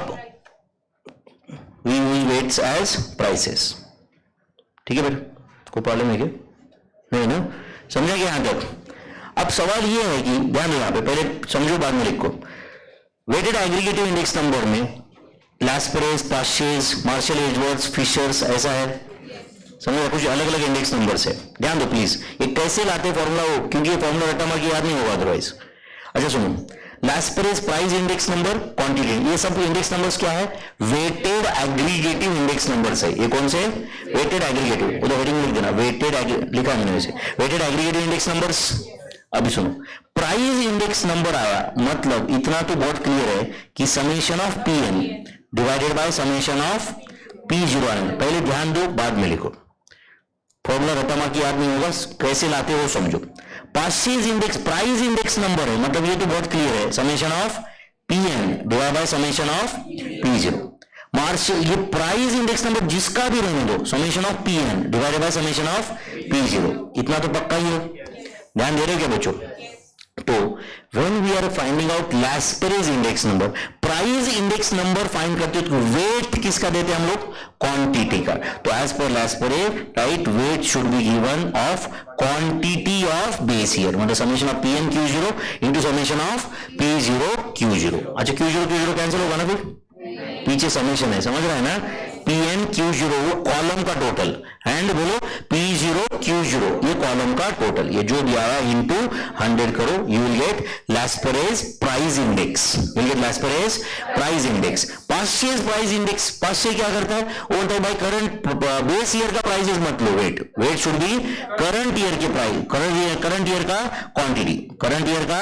we use weights as prices. ठीक है बेटा? कोई प्रॉब्लम है क्या? नहीं ना? समझा क्या यहां तक? अब सवाल यह है कि ध्यान दो, यहां पे पहले समझो बाद में लिखो। वेटेड एग्रीगेटिव इंडेक्स नंबर में लास्परेस, पास्चेज, मार्शल एजवर्ड्स, फिशर्स, ऐसा है, समझो कुछ अलग अलग इंडेक्स नंबर्स है। ध्यान दो प्लीज, ये कैसे लाते फॉर्मूला हो, क्योंकि ये फॉर्मूला रट्टा मार के याद नहीं होगा अदरवाइज। अच्छा सुनो, लास्परेस प्राइस इंडेक्स नंबर, क्वांटिटी, ये सब इंडेक्स नंबर्स क्या है? वेटेड एग्रीगेटिव इंडेक्स नंबर्स है। ये कौन से? वेटेड एग्रीगेटिव, उधर हेडिंग लिख देना, वेटेड लिखा है मैंने वैसे, वेटेड एग्रीगेटिव इंडेक्स नंबर्स। अभी सुनो, प्राइस इंडेक्स नंबर आया मतलब इतना तो बहुत क्लियर है कि summation of PN divided by summation of P0N। पहले ध्यान दो, बाद में लिखो, फॉर्मूला रट्टा की याद नहीं होगा, कैसे लाते हो समझो। Paasche's index price index number है मतलब ये तो बहुत क्लियर है, summation of PN divide by summation of P0। Marshall, ये प्राइस इंडेक्स नंबर जिसका भी रहने दो, summation of PN divided by summation of P0, इतना तो पक्का ही है। ध्यान दे रहे हो क्या बच्चों? तो when we are finding out Laspeyres index number, price index number find करते हो, वेट किसका देते हैं हम लोग? क्वांटिटी का। तो as per Laspeyres, right, weight should be given of quantity of base year, मतलब summation of PN Q0 into summation of P0 Q0। अच्छा Q0 Q0 कैंसिल होगा ना, फिर पीछे समेशन है, समझ रहा है ना? PN Q0 वो कॉलम का टोटल, एंड बोलो P0 Q0 ये कॉलम का टोटल, ये जो दिया है इनटू 100 करो, you will get Laspeyres price index, will get Laspeyres price index. Paasche's price index, Paasche क्या करता है? वो बोलता है भाई करंट बेस ईयर का प्राइसेस मत लो, weight should be current year के प्राइस, करंट ईयर का क्वांटिटी, करंट ईयर का।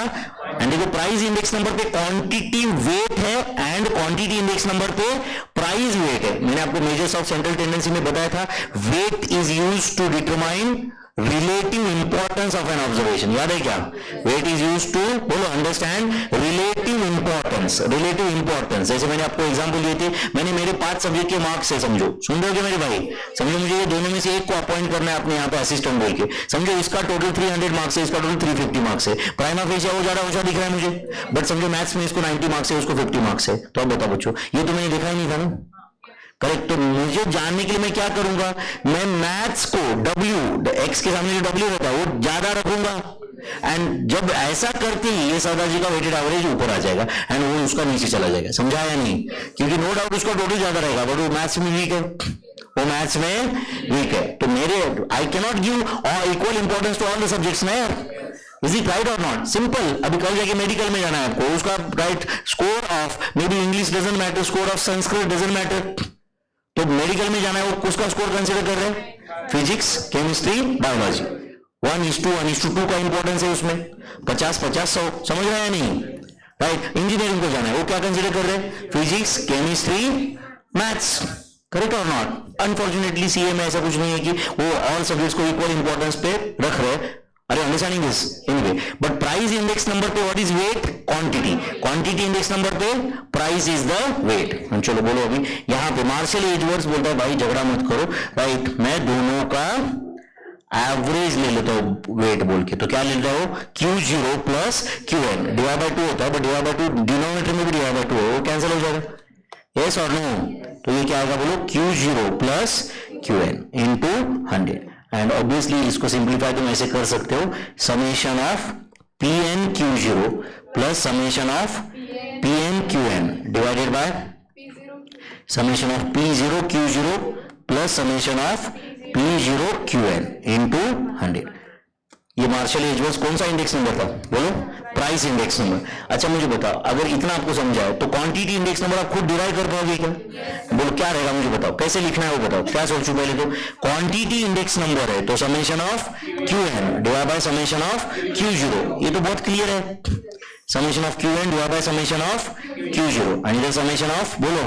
एंड देखो प्राइस इंडेक्स नंबर पे क्वांटिटी वेट है एंड क्वांटिटी इंडेक्स नंबर पे प्राइस वेट है। मैंने आपको मेजर्स ऑफ सेंट्रल टेंडेंसी में बताया था, weight is used to determine relative importance of an observation, याद है क्या? वेट इज यूज्ड टू, बोलो, understand relative importance, relative importance. जैसे मैंने आपको एग्जांपल दिए थे, मैंने मेरे 5 सब्जेक्ट के मार्क्स है, समझो, सुन रहे हो क्या मेरे भाई? समझो मुझे ये दोनों में से एक को अपॉइंट करना है अपने यहाँ पे असिस्टेंट बोल के, समझो इसका टोटल 300 मार्क्स है, इसका टोटल 350 मार्क्स है, प्राइमा फेशिया वो ज्यादा ऊंचा दिख रहा है मुझे, बट समझो मैथ्स में इसको 90 मार्क्स है, उसको 50 मार्क्स है। तो अब बताओ बच्चों, ये तो मैंने देखा ही नहीं था ना, करेक्ट? तो मुझे जानने के लिए मैं क्या करूंगा? मैं मैथ्स को W, एक्स के सामने जो W रहता है वो ज्यादा रखूंगा, एंड जब ऐसा करते ही ये सरदार जी का वेटेड एवरेज ऊपर आ जाएगा एंड वो उसका नीचे चला जाएगा, समझा या नहीं? क्योंकि नो डाउट उसका टोटल ज्यादा रहेगा, बट वो मैथ्स में वीक है, वो मैथ्स में वीक है। तो मेरे I can not give equal importance to all the subjects ना यार, इज इट राइट और नॉट? सिंपल। अभी कल जाके मेडिकल में जाना है आपको, उसका right score of maybe English doesn't matter, score of Sanskrit doesn't matter, तो मेडिकल में जाना है, वो उसका स्कोर कंसीडर कर रहे हैं, फिजिक्स, केमिस्ट्री, बायोलॉजी, 1:1:2 का इंपॉर्टेंस है उसमें, 50-50-100, समझ रहे हैं नहीं? राइट, इंजीनियरिंग को जाना है, वो क्या कंसीडर कर रहे हैं, फिजिक्स, केमिस्ट्री, मैथ्स, करेक्ट और नॉट? अनफॉर्चुनेटली सीए में ऐसा कुछ नहीं है कि वो ऑल सब्जेक्ट्स को इक्वल इंपॉर्टेंस पे रख रहे हैं। अरे understanding this anyway, but price index number पे what is weight, quantity, quantity index number पे प्राइस इज द वेट। हम चलो बोलो अभी यहां पे मार्शल एजवर्ड्स बोलता है भाई झगड़ा मत करो, राइट, मैं दोनों का एवरेज ले लेता हूं वेट बोल के, तो क्या ले लेता हूं, Q0 plus QN divide bye 2 होता है, बट डिवाइड बाय 2 डिनोमिनेटर में भी डिवाइड बाय 2 है, वो कैंसिल हो जाएगा, यस और नो? तो ये क्या आएगा बोलो, Q0 plus QN into 100, and obviously इसको सिंप्लीफाई तुम ऐसे कर सकते हो, summation of PN Q0 plus summation of PN QN divided by summation of P0 Q0 plus summation of P0 QN into 100। ये मार्शल एजवर्ड्स कौन सा इंडेक्स नंबर था बोलो, प्राइस इंडेक्स नंबर। अच्छा मुझे बताओ, अगर इतना आपको समझाए तो क्वांटिटी इंडेक्स नंबर आप खुद डिराइव कर पाओगे क्या? बोलो क्या रहेगा, मुझे बताओ कैसे लिखना है वो बताओ, क्या सोचूं पहले? तो क्वांटिटी इंडेक्स नंबर है तो summation of QN divide by summation of Q0, ये तो बहुत क्लियर है, summation of QN divide by summation of Q0 and इधर समेशन ऑफ बोलो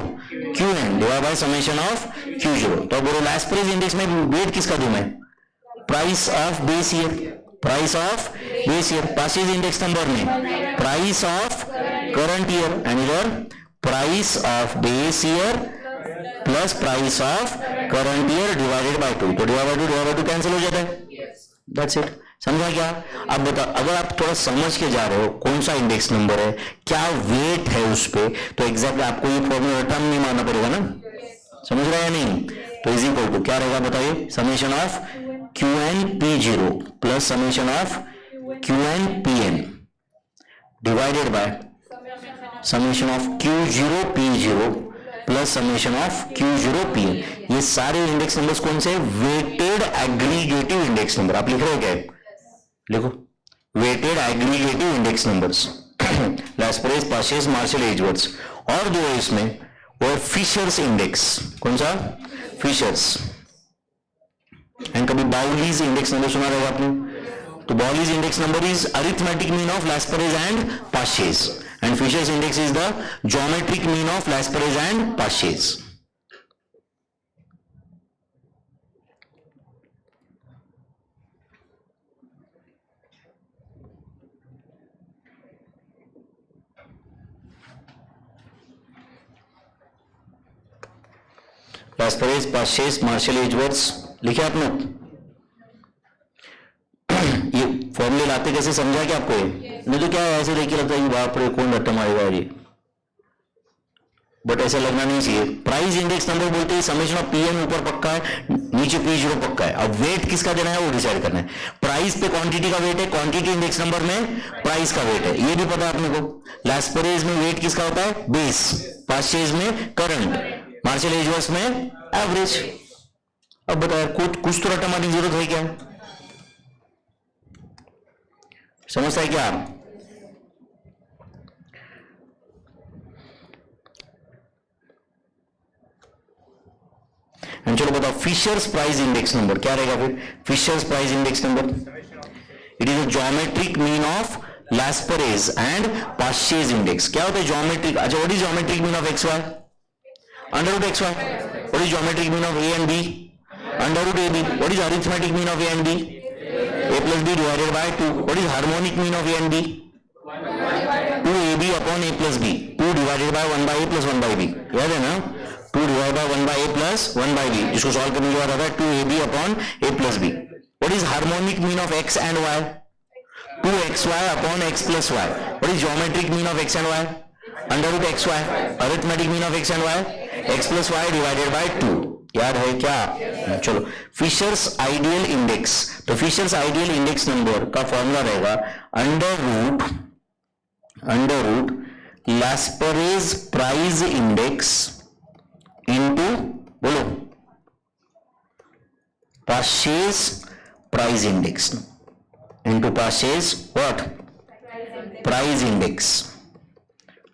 QN divide by summation of Q0। तो बोलो लास्ट प्राइस इंडेक्स में वेट किसका दूं मैं, price of base year, price of base year, परचेज इंडेक्स नंबर में price of current year and इधर price of base year plus price of current year divided by 2, तो डिवाइड बाय 2 कैंसिल हो जाता है, दैट्स इट। समझा क्या? अब बताओ, अगर आप थोड़ा समझ के जा रहे हो कौन सा इंडेक्स नंबर है, क्या वेट है उस पे, तो एग्जैक्टली आपको ये फॉर्मूला टर्म नहीं मारना पड़ेगा ना, समझ रहे हैं या नहीं? तो इज इक्वल टू क्या रहेगा बताइए, summation of QN P0 plus summation of QN PN divided by summation of Q0 P0 plus summation of Q0 PN। ये सारे इंडेक्स नंबर्स कौन से, वेटेड एग्रीगेटिव इंडेक्स नंबर। आप लिख रहे हो क्या, लिखो weighted aggregative index numbers, Laspeyres, Paasche's, Marshall Edgeworth's, और दो है इसमें, वो फिशर्स इंडेक्स, कौन सा, फिशर्स, एंड कभी बाउलीज इंडेक्स नंबर सुना रहेगा आपने, तो Bowley's index number is arithmetic mean of Laspeyres and Paasche's, and Fisher's index is the geometric mean of Laspeyres and Paasche's. Laspeyres, Paasche's, Marshall Edgeworth's लिखे आपने? ये फॉर्मूले लाते कैसे समझा क्या आपको? नहीं तो क्या ऐसे देख के लगता है कि बाप रे कौन रट्टा मारेगा ये, बट ऐसा लगना नहीं चाहिए। प्राइस इंडेक्स नंबर बोलते हैं समेशन ऑफ PN ऊपर पक्का है, नीचे P0 पक्का है, अब वेट किसका देना है वो डिसाइड करना है। प्राइस पे क्वांटिटी का वेट है, क्वांटिटी इंडेक्स नंबर में प्राइस का वेट है, ये भी पता है अपने को। लैस्परेस में वेट किसका होता है, बेस, पाशेस में करंट, मार्शल एजवर्ड्स में एवरेज। अब बताओ कुछ तो रट्टा मारने की जरूरत है क्या, समझता है क्या आप? चलो बताओ फिशर्स प्राइस इंडेक्स नंबर क्या रहेगा फिर, Fisher's price index number, it is a geometric mean of Laspeyres and Paasche's index. क्या होता है ज्योमेट्रिक, अच्छा what is geometric mean of XY, under root XY, what is geometric mean of A and B, under root AB, what is arithmetic mean of A and B, A plus B divided by 2, what is harmonic mean of A and B, 2AB upon A plus B, 2 divided by 1 by A plus 1 by B, याद है ना, 2 divided by 1 by A plus 1 by B, जिसको solve करने के बाद आता है 2AB upon A plus B। what is harmonic mean of X and Y, 2XY upon X plus Y। what is geometric mean of X and Y, under root XY। arithmetic mean of X and Y, X plus Y divided by 2, याद है क्या? चलो Fisher's ideal index, तो Fisher's ideal index number का formula रहेगा under root Laspeyres price index into बोलो Paasche's price index into Paasche's what price index,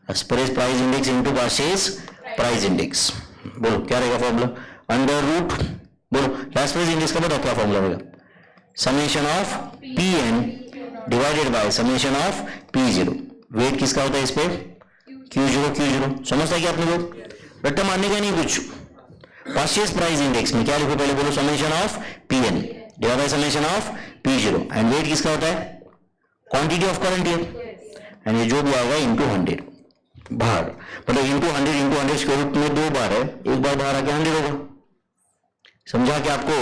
Laspeyres price index into Paasche's price index. बोलो क्या रहेगा फॉर्मूला, अंडर रूट बोलो लैस्परेस index का बताओ क्या फॉर्मूला रहेगा, summation of PN divided by summation of P0 weight किसका होता है इस पे, Q0 समझता है क्या आपने लोग, रट्टा मारने का नहीं कुछ। परचेज प्राइस इंडेक्स में क्या लिखो पहले बोलो, summation of PN divide by summation of P0 and weight किसका होता है, quantity of current year, and ये जो भी आएगा इंटू 100 बाहर, मतलब इंटू 100 स्क्वायर रूट में 2 बार है, एक बार बाहर आके 100 होगा। समझा क्या आपको?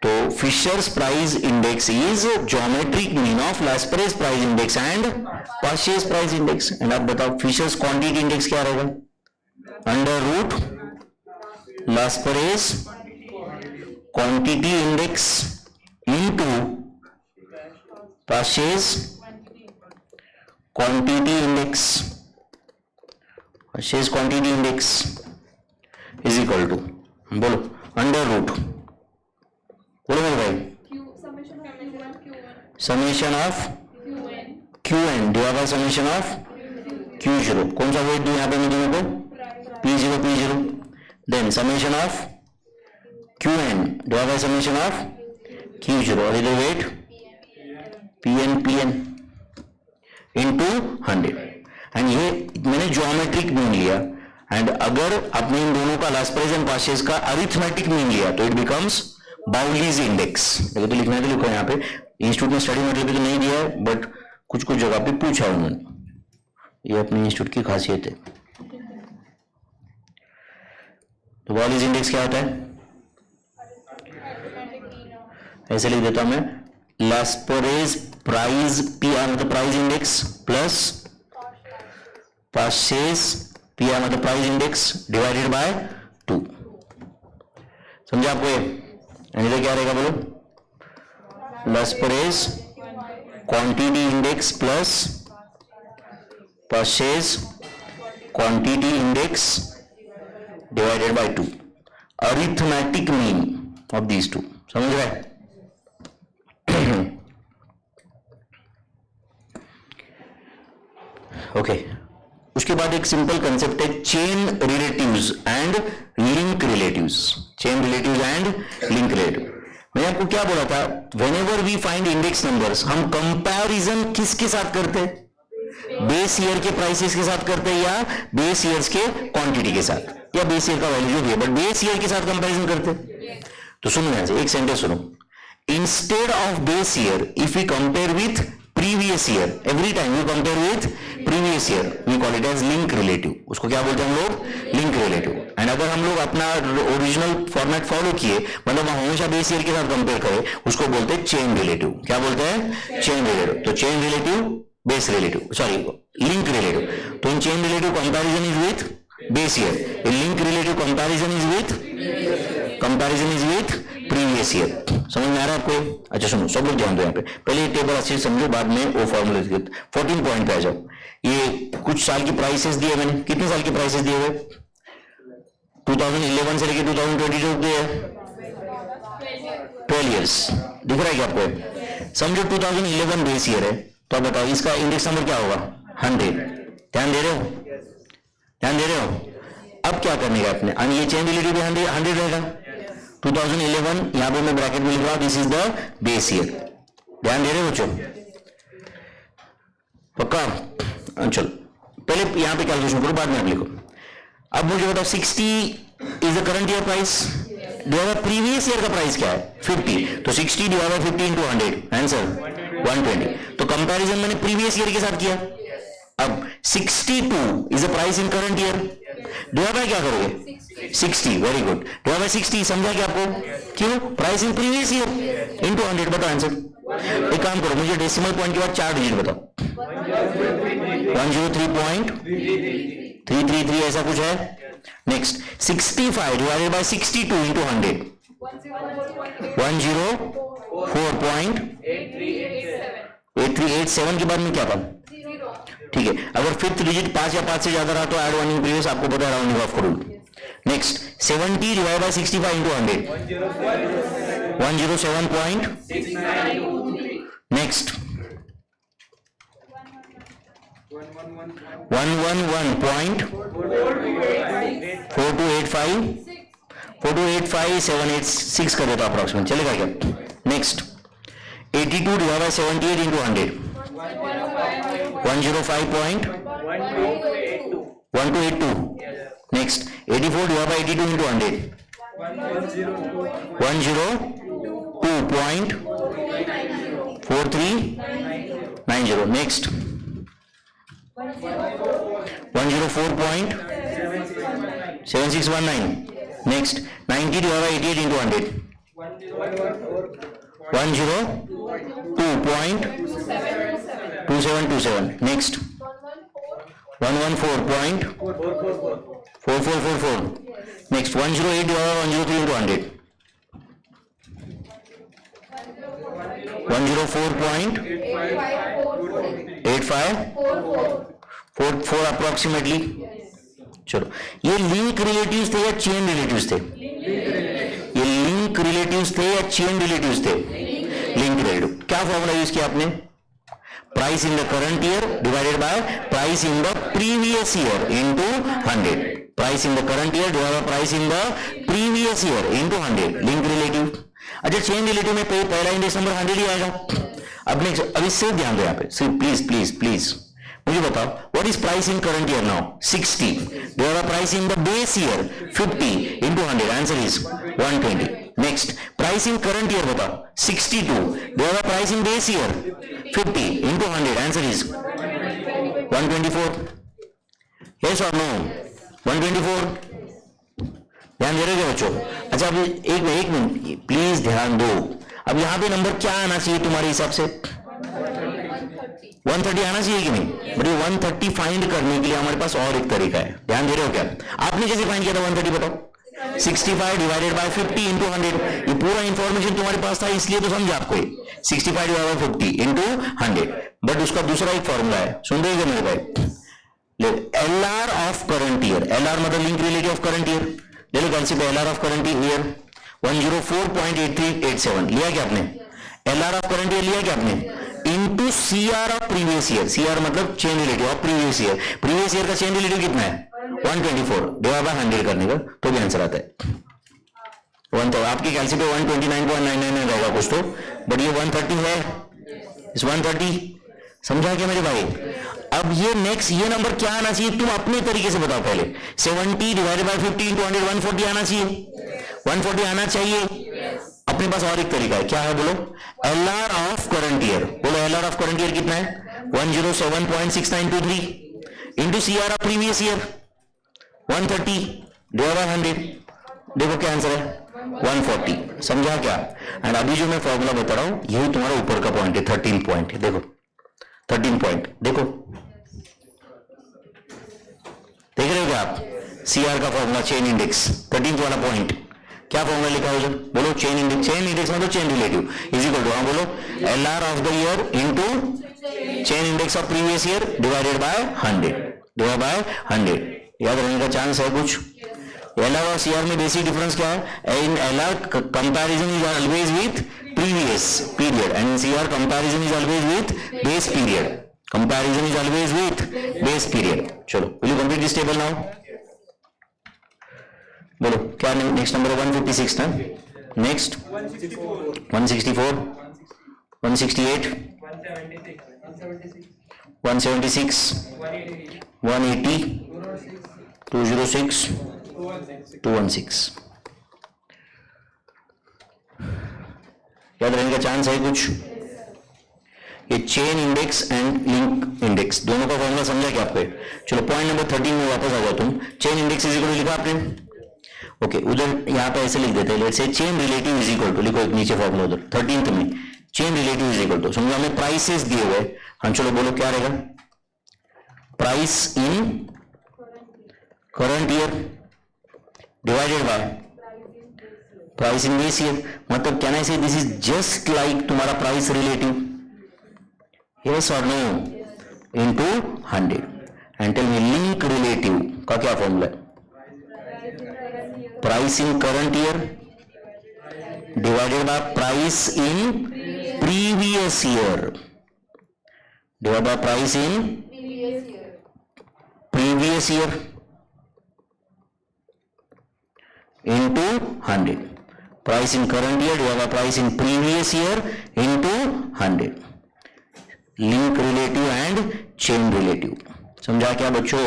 तो Fisher's price index is geometric mean of Laspeyres price index and purchase price index. And आप बताओ फिशर्स क्वांटिटी इंडेक्स क्या रहेगा, under root Laspeyres quantity index into purchase quantity index, purchase quantity index is equal to, बोलो under root, बोलो मेरे भाई, summation of Qn divide by summation of Q0। कौन सा वेट दूं यहां पे मैं दोनों को, P0 then summation of Qn divide by summation of Q0 और इधर वेट PN इनटू 100। एंड ये मैंने ज्योमेट्रिक मीन लिया, एंड अगर आपने इन दोनों का लास्ट प्राइस एंड परचेज का अरिथमेटिक मीन लिया तो इट बिकम्स बाउलीज इंडेक्स। देखो तो लिखना है तो लिखो, यहाँ पे इंस्टीट्यूट में स्टडी मटेरियल पे तो नहीं दिया है, बट कुछ कुछ जगह पे पूछा है उन्होंने, ये अपने इंस्टीट्यूट की खासियत है। तो बाउलीज इंडेक्स क्या होता है, ऐसे लिख देता हूं मैं, लास्परेज प्राइस PR मतलब प्राइस इंडेक्स प्लस परचेज PR मतलब प्राइस इंडेक्स डिवाइडेड बाय 2। समझा आपको ये? इधर क्या रहेगा बोलो, लास्परेज क्वांटिटी इंडेक्स प्लस परचेज quantity index divided by 2, arithmetic mean of these two. समझ रहे हैं? ओके उसके बाद एक सिंपल कंसेप्ट है chain relatives and link relatives, chain relatives and link relative. मैंने आपको क्या बोला था, whenever we find index numbers हम कंपैरिजन किसके साथ करते हैं, बेस ईयर के प्राइसेस के साथ करते हैं या बेस ईयर्स के क्वांटिटी के साथ, या बेस ईयर का वैल्यू जो भी है, बट बेस ईयर के साथ कंपैरिजन करते हैं। तो सुनो यहां से एक सेंटेंस सुनो, instead of base year if we compare with previous year, every time you compare with previous year we call it as link relative। उसको क्या बोलते हैं हम लोग, link relative। एंड अगर हम लोग अपना ओरिजिनल फॉर्मेट फॉलो किए, मतलब हम हमेशा बेस ईयर के साथ कंपेयर करें, उसको बोलते हैं चेन रिलेटिव। क्या बोलते हैं, चेन रिलेटिव। तो chain relative, base relative, sorry link relative. तो in chain relative comparison is with base year, in link relative comparison is with previous year. समझ में आ रहा है आपको? अच्छा सुनो सब लोग ध्यान दो यहाँ पे, पहले टेबल अच्छे से समझो, बाद में वो फॉर्मूले 14 पॉइंट पे आ जाओ। ये कुछ साल की प्राइसेस दिए मैंने, कितने साल की प्राइसेस दिए हुए, 2011 से लेकर 2022 दिए, 12 ईयर्स। दिख रहा है क्या आपको? समझो 2011 बेस ईयर है, तो आप बताओ इसका इंडेक्स नंबर क्या होगा, 100। ध्यान दे रहे हो, ध्यान दे रहे हो? अब क्या करने का अपने, और ये चेन रिलेटिव 100 रहेगा। 2011 यहां पे मैं ब्रैकेट में लिख रहा हूं, this is the base year. ध्यान दे रहे हो बच्चों? पक्का? चलो पहले यहां पे कैलकुलेशन करो, बाद में आप लिखो। अब मुझे बताओ 60 is the current year price, divide by previous year का प्राइस क्या है, 50। तो 60 डिवाइड बाय 50 इंटू 100, आंसर 120। तो कंपैरिजन मैंने प्रीवियस ईयर के साथ किया। अब 62 is the price in current year, divide bye क्या करोगे, 60। Very good, divide by 60। समझा क्या आपको? क्यों, price in previous year into 100। बताओ आंसर। एक काम करो, मुझे डेसिमल पॉइंट के बाद 4 डिजिट बताओ। 103.333 ऐसा कुछ है। नेक्स्ट 65 डिवाइडेड बाय 62 इंटू 100, 104.8387 के बाद में क्या पाऊं, ठीक है। अगर फिफ्थ डिजिट 5 या 5 से ज्यादा रहा तो ऐड 1 इन प्रीवियस, आपको पता है राउंडिंग ऑफ का rule. Next 70 divide by 65 into 100, 107. Next 111.4285, 4285,786 कर देता अप्रोक्सीमेट, चलेगा क्या? Next 82 divide by 78 into 100, 105.1282. Next, 84 divided by 82 into 100. 102.4390. Next, 104.7619. Next, 90 divided by 88 into 100. 102.2727. Next, 114.4444. Next, 108 divided by 103 into 100. 104.8544 approximately. चलो, ये लिंक रिलेटिव्स थे या चेन रिलेटिव्स थे? ये लिंक रिलेटिव्स थे या चेन रिलेटिव्स थे? Link relative. क्या फॉर्मूला यूज किया आपने? Price in the current year divided by price in the previous year into 100. Price in the current year divided by price in the previous year into 100. Link relative. अच्छा, chain relative में पहला index number 100 ही आएगा. अब next, अभी सिर्फ ध्यान दो यहाँ पे, सिर्फ प्लीज प्लीज प्लीज मुझे बताओ, what is price in current year now? 60 divided by price in the base year 50 into 100. Answer is 120. Next, price in current year बताओ, 62 divided by price in base year 50 into 100. Answer is 124. Yes और no? 124. ध्यान दे रहे हो बच्चों? अच्छा, अब एक मिनट प्लीज ध्यान दो. अब यहाँ पे नंबर क्या आना चाहिए तुम्हारे हिसाब से? 130 आना चाहिए कि नहीं? बट 130 फाइंड करने के लिए हमारे पास और एक तरीका है. ध्यान दे रहे हो क्या? आपने कैसे फाइंड किया था 130 बताओ? 65 डिवाइडेड बाय 50 इंटू 100. ये पूरा इंफॉर्मेशन तुम्हारे पास था, इसलिए तो समझा आपको. 65 डिवाइडेड बाय 50 इंटू 100. बट उसका दूसरा एक फॉर्मूला है, सुन रहे हो मेरे भाई? LR of current year. LR मतलब link relative of current year. ले लो कैलसी पे LR ऑफ करंट ईयर 104.8387 लिया क्या आपने? LR ऑफ करंट ईयर लिया क्या आपने? Into CR of previous year. CR मतलब chain relative of previous year. Previous year का चेन रिलेटिव कितना है? 124 डिवाइड बाय 100 करने का तो भी आंसर आता है 1. तो आपकी कैलसी पे 129.999 रहेगा कुछ तो, बट ये 130 है. इस 130 समझा क्या मेरे भाई? अब ये नेक्स्ट ये नंबर क्या आना चाहिए तुम अपने तरीके से बताओ. पहले 70 डिवाइडेड बाय 50 इंटू 100 140 आना चाहिए. 140 आना चाहिए. अपने पास और एक तरीका है, क्या है बोलो? LR of current year. बोलो LR ऑफ करंट ईयर कितना है? 107.6923 into CR of previous year 130 divide by 100. देखो क्या आंसर है? 140. समझा क्या? एंड अभी जो मैं फॉर्मूला बता रहा हूं यही तुम्हारा ऊपर का पॉइंट है, 13 पॉइंट. देखो 13 पॉइंट देखो, देख रहे हो क्या आप? CR का फॉर्मूला चेन इंडेक्स 13 वाला पॉइंट. क्या फॉर्मूला लिखा है? बोलो चेन इंडेक्स. चेन इंडेक्स मतलब chain relative is equal to, हाँ बोलो, LR of the year into chain index of previous year divided by 100. Divide by 100. याद रखने का चांस है कुछ? LR और CR में बेसिक डिफरेंस क्या है? इन LR comparison is always with previous period and in CR comparison is always with base period. Comparison is always with base period. चलो, will you complete this table now? बोलो क्या next number है? 156 ना. Next 164 168 176 180 206 216. याद रहने का chance है कुछ? ये chain index and link index दोनों का फॉर्मूला समझा क्या आपको? चलो पॉइंट नंबर 13 में वापस आ जाओ तुम. Chain index is equal to लिखा आपने? ओके, उधर यहाँ पे ऐसे लिख देते हैं, let's say chain relative is equal to, लिखो एक नीचे फॉर्मूला उधर 13th में. Chain relative is equal to, समझो हमें प्राइसेस दिए हुए. हाँ चलो बोलो क्या रहेगा? Price in current year divided by price in base year. मतलब can I say this is just like तुम्हारा प्राइस रिलेटिव, यस और no, into 100. And tell me link relative का क्या फॉर्मूला है? Price in current year divided by price in previous year divide by price in previous year into 100. Price in current year divided by price in previous year into 100. Link relative and chain relative. समझा क्या बच्चों?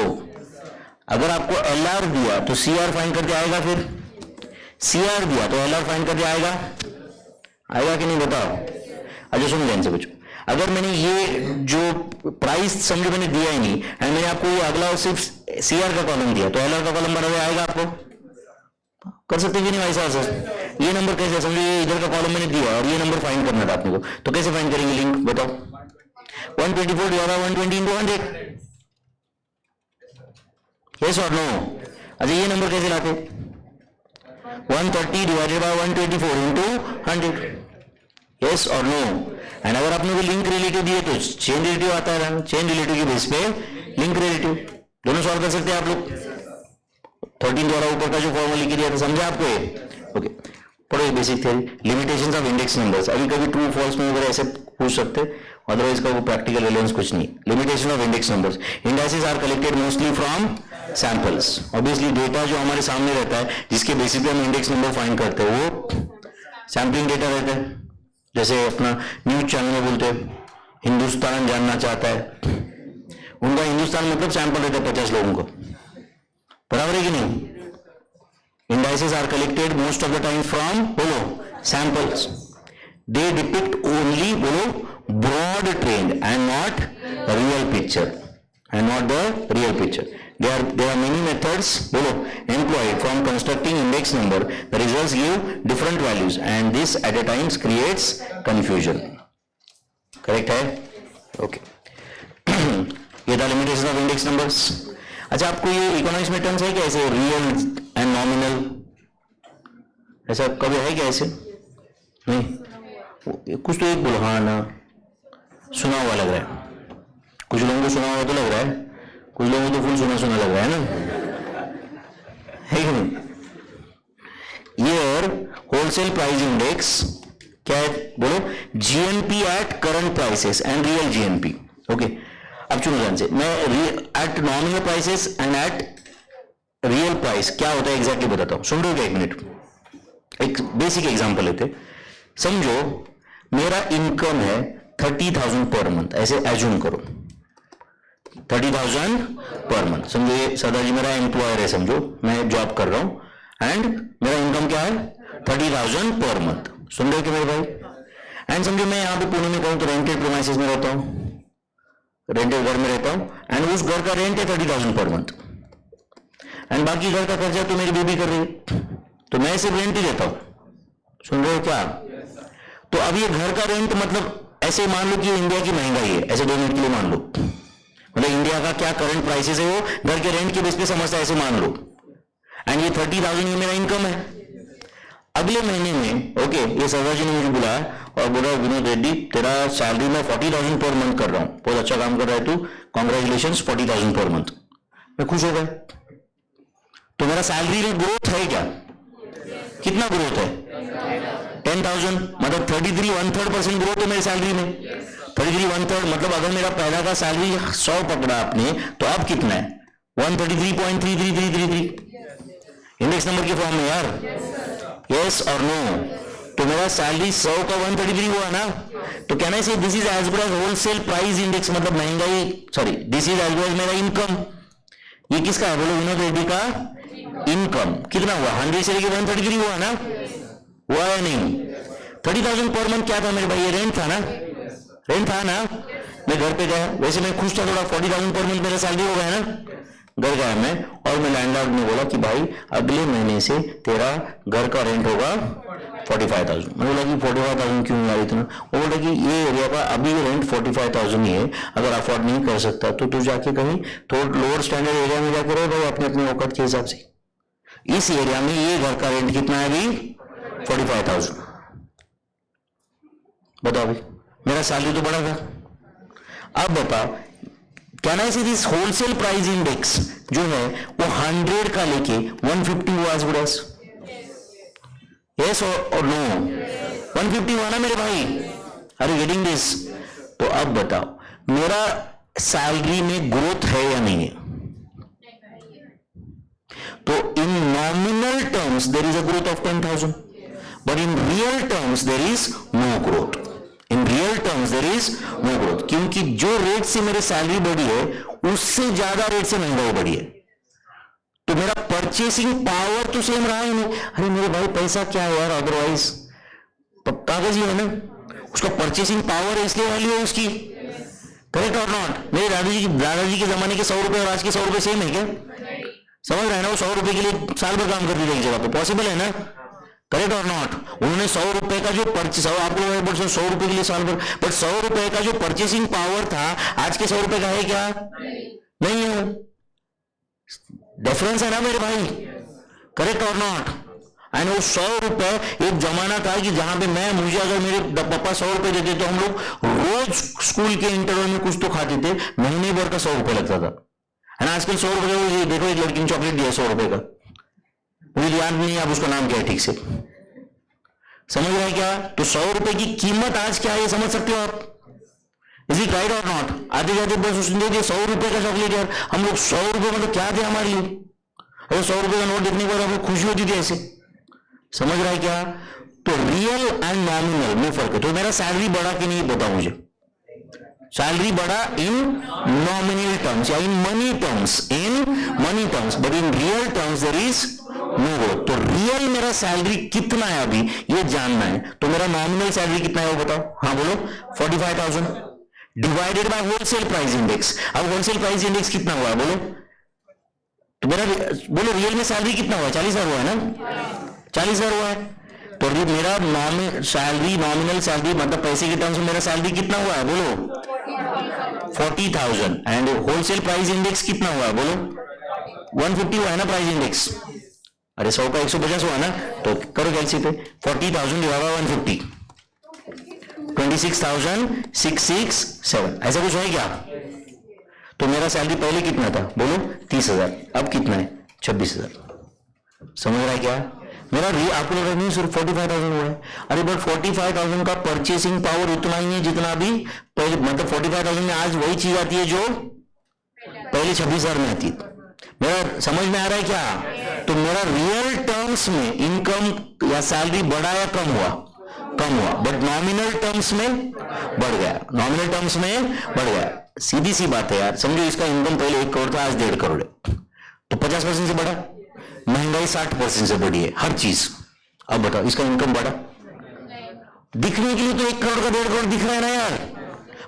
अगर आपको LR दिया तो CR find करके आएगा, फिर CR दिया तो LR फाइंड करके आएगा, आएगा कि नहीं बताओ? अच्छा सुन ध्यान से बच्चों, अगर मैंने ये जो प्राइस समझो मैंने दिया ही नहीं एंड मैंने आपको ये अगला सिर्फ CR का कॉलम दिया तो LR का कॉलम बना हुआ आएगा आपको? कर सकते कि नहीं भाई साहब? सर ये नंबर कैसे, समझो ये इधर का कॉलम मैंने दिया और ये नंबर फाइंड करना था आपने को, तो कैसे फाइंड करेंगे लिंक बताओ? 124 डिवाइड 120 into 100, यस और नो? अच्छा ये नंबर कैसे लाते? 130 डिवाइडेड बाय 124 into 100, यस और नो? एंड अगर आपने को लिंक रिलेटिव दिए तो चेन रिलेटिव आता है, चेन रिलेटिव के बेस पे लिंक रिलेटिव, दोनों सॉल्व कर सकते हैं आप लोग। 13 द्वारा ऊपर का जो फॉर्मूला लिख दिया था, समझा आपको ये? ओके, पढ़ो ये basic theory, limitations of index numbers. अभी कभी ट्रू फॉल्स में वगैरह ऐसे पूछ सकते, अदरवाइज का वो प्रैक्टिकल रिलेवेंस कुछ नहीं। Limitation of index numbers, indices are collected mostly from samples. Obviously data जो हमारे सामने रहता है जिसके बेसिस पे हम इंडेक्स नंबर फाइंड करते हैं वो सैम्पलिंग डेटा रहता है। जैसे अपना न्यूज चैनल में बोलते हैं हिंदुस्तान जानना चाहता है, उनका हिंदुस्तान मतलब सैंपल रहता है 50 लोगों को, बराबर है कि नहीं? Indices are collected most of the time from बोलो सैंपल्स, दे डिपिक्ट ओनली बोलो broad trend and not real picture, and not the real picture. There are many methods बोलो employed from constructing index number. The results give different values and this at a times creates confusion. Correct है? Okay. ये था limitation of index numbers. अच्छा आपको ये economics में terms है क्या ऐसे रियल एंड नॉमिनल, ऐसा कभी है क्या ऐसे? नहीं, कुछ तो एक बोलो, हाँ ना सुना हुआ लग रहा है, कुछ लोगों को सुना हुआ तो लग रहा है, कुछ लोगों को तो फुल सुना सुना लग रहा है ना, है कि नहीं? ये होलसेल प्राइस इंडेक्स क्या है बोलो? GNP at current prices and real GNP। Okay, अब चुनो ध्यान से, मैं at nominal prices and at real price क्या होता है एग्जैक्टली बताता हूं, सुन रहे हो क्या? एक मिनट, एक बेसिक एग्जांपल लेते। समझो मेरा इनकम है 30,000 पर मंथ, ऐसे एज्यूम करो 30,000 पर मंथ। समझो ये सरदार जी मेरा एम्प्लॉयर है, समझो मैं जॉब कर रहा हूं एंड मेरा इनकम क्या है 30,000 पर मंथ। सुन रहे हो कि मेरे भाई? एंड समझो मैं यहाँ पे पुणे में कहूँ तो रेंटेड प्रीमाइसेस में रहता हूँ, रेंटेड घर में रहता हूँ एंड उस घर का रेंट है 30,000 पर मंथ एंड बाकी घर का खर्चा तो मेरी बेबी कर रही है, तो मैं सिर्फ रेंट ही देता हूँ। सुन रहे हो क्या? तो अब ये घर का रेंट मतलब ऐसे मान लो कि इंडिया की महंगाई है, ऐसे 2 मिनट के लिए मान लो, मतलब इंडिया का क्या करंट प्राइसेस है वो घर के रेंट के बेस पे समझता है, ऐसे मान लो। एंड ये 30,000 ये मेरा इनकम है। अगले महीने में ओके ये सरदार जी ने मुझे बुलाया और बोला विनोद रेड्डी तेरा सैलरी में 40,000 पर मंथ कर रहा हूं, बहुत अच्छा काम कर रहा है तू, कॉन्ग्रेचुलेशन 40,000 पर मंथ। मैं खुश हो गया। तो मेरा सैलरी में ग्रोथ है क्या? कितना ग्रोथ है? 10,000, मतलब 33 1/3% ग्रोथ है मेरी सैलरी में। 33 1/3 मतलब अगर मेरा पहला का सैलरी 100 पकड़ा आपने तो अब कितना है? 133.33333 इंडेक्स नंबर के फॉर्म में यार, यस और नो? तो मेरा सैलरी 100 का 133 हुआ ना, तो कहना है this is as good as wholesale price index, मतलब महंगाई, sorry this is as good as मेरा इनकम। ये किसका है बोलो? विनोद रेड्डी का इनकम। कितना हुआ? 100 से लेके 133 हुआ ना, हुआ या नहीं? 30,000 पर मंथ क्या था मेरे भाई? ये रेंट था ना, रेंट था ना। मैं घर पे गया, वैसे मैं खुश था थोड़ा, 40,000 पर मंथ मेरा सैलरी हो गया ना। घर गया मैं और मैं लैंडलॉर्ड ने बोला कि भाई अगले महीने से तेरा घर का रेंट होगा 45,000। मैं बोला कि 45,000 क्यों यार इतना? वो बोला कि ये एरिया का अभी रेंट 45,000 ही है, अगर अफोर्ड नहीं कर सकता तो तू जाके कहीं तो लोअर स्टैंडर्ड एरिया में जाके रहे भाई अपने अपने औकात के हिसाब से। इस एरिया में ये घर का रेंट कितना है अभी? 45,000। बताओ भाई, मेरा सैलरी तो बढ़ा था। अब बताओ क्या ना दिस होलसेल प्राइस इंडेक्स जो है वो 100 का लेके 150 हुआ एज गुड एज, यस और नो? 150 हुआ ना मेरे भाई, आर यू गेटिंग दिस? तो अब बताओ मेरा सैलरी में ग्रोथ है या नहीं है? तो in nominal terms there is a growth of 10,000 but in real terms there is no growth. In real terms there is no growth, क्योंकि जो रेट से मेरी सैलरी बढ़ी है उससे ज्यादा रेट से महंगाई बढ़ी है, तो मेरा परचेसिंग पावर तो सेम रहा ही नहीं। अरे मेरे भाई पैसा क्या है यार, अदरवाइज कागज ही है ना, उसका परचेसिंग पावर है इसलिए वैल्यू है उसकी, करेक्ट और नॉट। मेरे दादाजी के जमाने के 100 रुपए और आज के 100 रुपए सेम है क्या? समझ रहे हैं ना, वो 100 रुपए के लिए साल भर काम करती थी एक जगह पे, पॉसिबल है ना, करेक्ट और नॉट। उन्होंने 100 रुपए का जो परचेस, आपको 100 रुपए के लिए साल भर, बट 100 रुपए का जो परचेसिंग पावर था आज के 100 रुपए का है क्या? नहीं है, डिफरेंस है ना मेरे भाई, करेक्ट और नॉट। एंड वो 100 रुपए एक जमाना था कि जहां पे मुझे अगर मेरे पापा 100 रुपए देते तो हम लोग रोज स्कूल के इंटरवल में कुछ तो खाते थे, महीने भर का 100 रुपए लगता था। है ना, आजकल 100 रुपए, देखो एक लड़की ने चॉकलेट दिया 100 रुपए का, मुझे याद नहीं अब उसका नाम क्या है ठीक से, समझ रहे हैं क्या? तो 100 रुपए की कीमत आज क्या है ये समझ सकते हो आप? इज इट राइट और नॉट? आते जाते बस उसने दे 100 रुपए का चॉकलेट यार, हम लोग 100 रुपए मतलब क्या थे हमारे लिए, अगर 100 रुपए का नोट देखने के बाद हमको खुशी होती थी ऐसे, समझ रहा है क्या? तो रियल एंड नॉमिनल में फर्क है। तो मेरा सैलरी बढ़ा कि नहीं बताओ मुझे, सैलरी बढ़ा इन नॉमिनल टर्म्स या in money terms, but in real terms there is no growth. तो रियल मेरा सैलरी कितना है अभी ये जानना है, तो मेरा नॉमिनल सैलरी कितना है वो बताओ। हाँ बोलो, 45,000 divided by wholesale price index. अब होलसेल प्राइस इंडेक्स कितना हुआ है बोलो, तो मेरा बोलो रियल में सैलरी कितना हुआ है? 40,000 हुआ है ना, 40,000 हुआ है। तो मेरा नॉमिनल सैलरी मतलब पैसे के टर्म्स में मेरा सैलरी कितना हुआ है बोलो, 40,000। एंड होलसेल प्राइस इंडेक्स कितना हुआ है बोलो, 150 हुआ है ना प्राइस इंडेक्स। अरे 100 का 150 हुआ ना, तो करो कैलसी पे 40,000 डिवाइड बाय 150, 26,667, ऐसा कुछ है क्या? तो मेरा सैलरी पहले कितना था बोलो, 30,000, अब कितना है 26,000। समझ रहा है क्या? मेरा आपको लग रहा नहीं सिर्फ 45,000 हुआ है, अरे बट 45,000 का परचेसिंग पावर उतना ही है जितना अभी पहले, मतलब 45,000 में आज वही चीज आती है जो पहले 26,000 में आती है। मेरा समझ में आ रहा है क्या? तो मेरा रियल टर्म्स में इनकम या सैलरी बढ़ा या कम हुआ? कम हुआ, बट नॉमिनल टर्म्स में बढ़ गया, नॉमिनल टर्म्स में बढ़ गया। सीधी सी बात है यार, समझो इसका इनकम पहले 1 करोड़ था, आज 1.5 करोड़ है, तो 50% से बढ़ा, महंगाई 60% से बढ़ी है हर चीज। अब बताओ इसका इनकम बढ़ा? दिखने के लिए तो 1 करोड़ का 1.5 करोड़ दिख रहा है ना यार,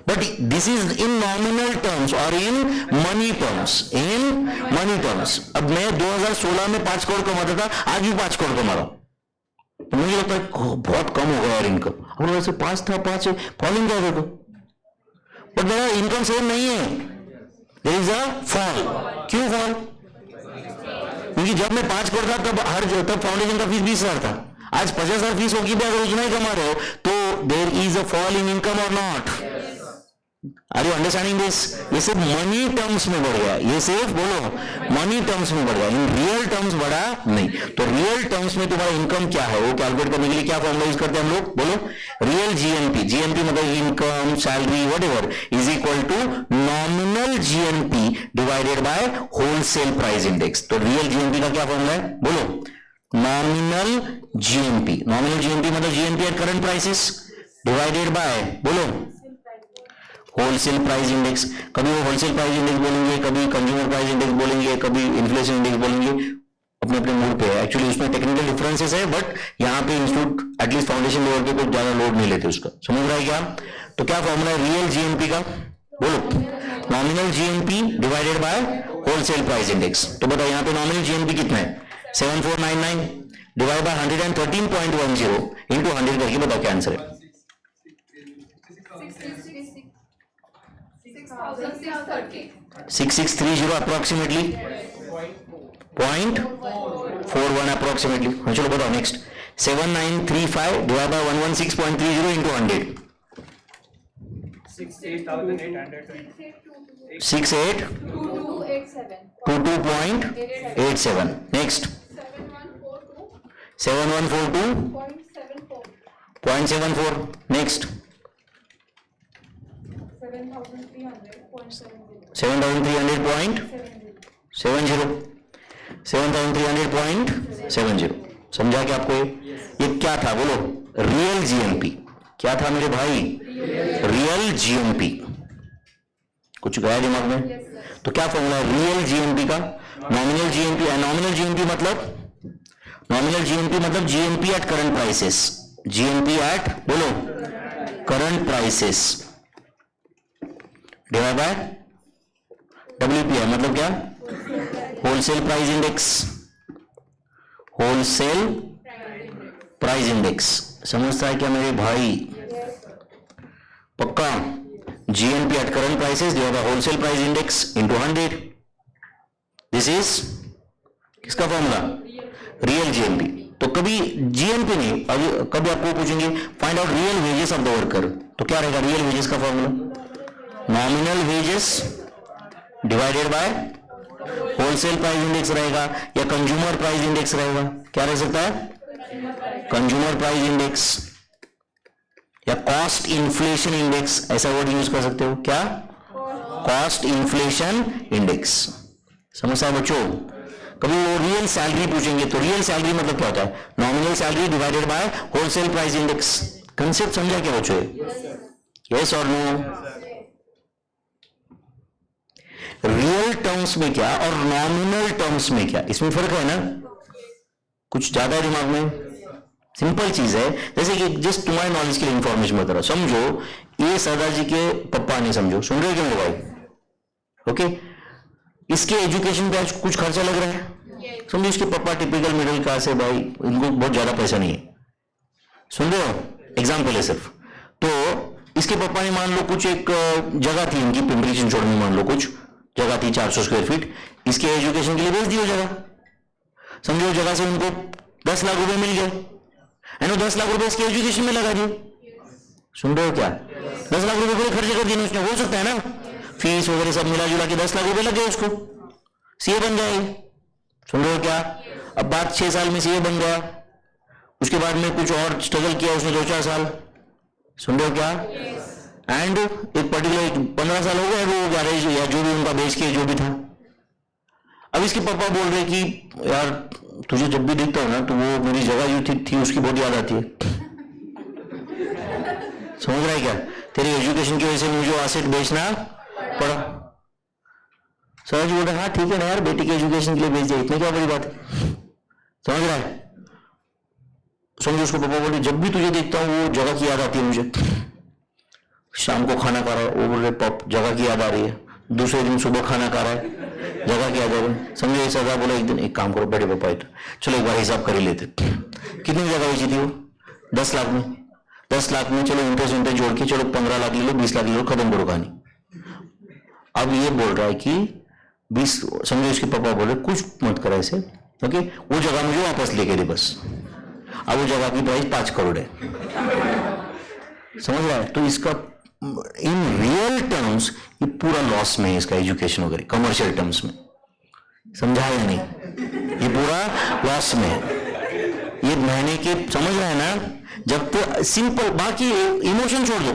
but this is in nominal terms और इन मनी टर्म्स, अब मैं 2016 में 5 करोड़ कमाता था, आज भी 5 करोड़ कमा रहा हूं, तो मुझे लगता है बहुत कम हो गया यार इनकम। और वैसे 5 था, 5 है, फॉलिंग क्या देखो, बट मेरा इनकम सेम नहीं है, देयर इज अ फॉल। क्यों फॉल? क्योंकि जब मैं 5 करोड़ था तब फाउंडेशन का फीस 20,000 था, आज 50,000 फीस होगी भी, अगर उतना ही कमा रहे हो तो there is a fall in income और not. Are you understanding this? ये सिर्फ मनी टर्म्स में बढ़ गया, ये सिर्फ बोलो मनी टर्म्स में बढ़ गया, इन रियल टर्म्स बढ़ा नहीं। तो रियल टर्म्स में तुम्हारा इनकम क्या है वो कैलकुलेट करने के लिए क्या फॉर्मूला यूज करते हैं हम लोग बोलो, रियल जीएनपी मतलब income salary whatever is equal to nominal GNP divided by wholesale price index. तो रियल जीएनपी का क्या फॉर्मूला है बोलो, नॉमिनल जीएनपी मतलब GNP at current prices divided by बोलो होलसेल प्राइस इंडेक्स। कभी वो होलसेल प्राइस इंडेक्स बोलेंगे, कभी कंज्यूमर प्राइस इंडेक्स बोलेंगे, कभी इन्फ्लेशन इंडेक्स बोलेंगे, अपने अपने मूड पे है। एक्चुअली उसमें टेक्निकल डिफरेंसेस है, बट यहाँ पे इंस्टीट्यूट एटलीस्ट फाउंडेशन लेवल पे कुछ ज्यादा लोड नहीं लेते उसका, समझ रहा है क्या? तो क्या फॉर्मूला है रियल जीएनपी का बोलो, nominal GNP divided by wholesale price index. तो बताओ यहाँ पे नॉमिनल जीएनपी कितना है 7499 डिवाइड बाय 113.10 इंटू 100 करके बताओ क्या आंसर है? 6630 अप्रोक्सीमेटली 0.41 अप्रोक्सीमेटली। चलो बताओ next 7935 divide by 116.30 into 100 6822.87 next 7142.74 next 7,300.70 समझा क्या आपको? ये क्या था बोलो, रियल जीएनपी क्या था मेरे भाई? Real GNP. कुछ गया दिमाग में? तो क्या फॉर्मूला है रियल जीएनपी का? नॉमिनल जीएनपी है। नॉमिनल जीएनपी मतलब GNP at current prices. GNP at बोलो current prices divide by WPI मतलब क्या? Wholesale price index. Wholesale price index समझता है क्या मेरे भाई? पक्का? GNP at current prices divide by wholesale price index into 100। This is किसका फॉर्मूला? Real GNP. तो कभी जीएनपी नहीं, अभी कभी आपको पूछेंगे find out real wages of the worker, तो क्या रहेगा रियल वेजेस का formula? Nominal wages divided by wholesale price index रहेगा या कंज्यूमर प्राइस इंडेक्स रहेगा। क्या रह सकता है? कंज्यूमर प्राइस इंडेक्स या कॉस्ट इन्फ्लेशन इंडेक्स, ऐसा वर्ड यूज कर सकते हो। क्या? Cost inflation index. समझता है बच्चों? कभी वो रियल सैलरी पूछेंगे तो रियल सैलरी मतलब क्या होता है? Nominal salary divided by wholesale price index. Concept समझा क्या बच्चों? यस और नो? रियल टर्म्स में क्या और नॉमिनल टर्म्स में क्या, इसमें फर्क है ना? कुछ ज्यादा दिमाग में? सिंपल चीज है। जैसे कि जस्ट तुम्हारे नॉलेज के लिए इंफॉर्मेशन बता रहा हूं। समझो ये सरदार जी के पप्पा नहीं, समझो, सुन रहे हो क्या मेरे भाई? ओके, इसके एजुकेशन पे आज कुछ खर्चा लग रहा है। समझो इसके पापा टिपिकल मिडिल क्लास है भाई, इनको बहुत ज्यादा पैसा नहीं है। सुन रहे हो? एग्जाम्पल है सिर्फ। तो इसके पापा ने मान लो कुछ एक जगह थी इनकी पिंपरी चिंचवड़ में, मान लो कुछ जगह थी 400 स्क्वायर फीट, इसके एजुकेशन के लिए बेच दी वो जगह। समझो जगह से उनको 10 लाख रुपए मिल गए, है ना? 10 लाख रुपए इसके एजुकेशन में लगा दिए। सुन रहे हो क्या? 10 लाख रुपए पूरे खर्चे कर दिए उसने। हो सकता है ना फीस वगैरह सब मिला जुला के 10 लाख रुपए लग गए उसको, सीए बन गया। सुन रहे हो क्या? अब बात 6 साल में सीए बन गया, उसके बाद में कुछ और स्ट्रगल किया उसने 2-4 साल। सुन रहे हो क्या? एंड एक पर्टिकुलर 15 साल हो गए वो गैरेज या जो भी उनका बेच के जो भी था। अब इसके पापा बोल रहे कि यार तुझे जब भी दिखता हो ना तो वो मेरी जगह यूं थी उसकी बहुत याद आती है। समझ रहा है क्या? तेरी एजुकेशन की वजह से मुझे एसेट बेचना पड़ा। समझ बोल रहा हाँ ठीक है ना यार, बेटी के एजुकेशन के लिए बेच दिया, इतनी क्या बड़ी बात है। समझ रहा है? समझो उसको पापा बोले जब भी तुझे देखता हूँ वो जगह की याद आती है मुझे। शाम को खाना खा रहा है वो बोल रहे पप जगह की याद आ रही है। दूसरे दिन सुबह खाना खा रहा है, जगह की याद आ रही है। समझो एक सरदार बोला एक दिन एक काम करो बड़े पापा, तो चलो एक बार हिसाब कर ही लेते, कितनी जगह बेची थी वो? 10 लाख में। 10 लाख में चलो इंटरेस्ट जोड़ के चलो 15 लाख ले लो, 20 लाख ले लो, खत्म करो कहानी। अब ये बोल रहा है कि 20, समझो इसके पापा बोल रहे कुछ मत करा ऐसे, ओके, वो जगह मुझे वापस लेके दे बस। अब वो जगह की प्राइस 5 करोड़ है। समझ रहा है? तो इसका इन रियल टर्म्स ये पूरा लॉस में है, इसका एजुकेशन वगैरह कमर्शियल टर्म्स में। समझा या नहीं? ये पूरा लॉस में है। ये महीने के, समझ रहा है ना? जब तो सिंपल, बाकी इमोशन छोड़ दो।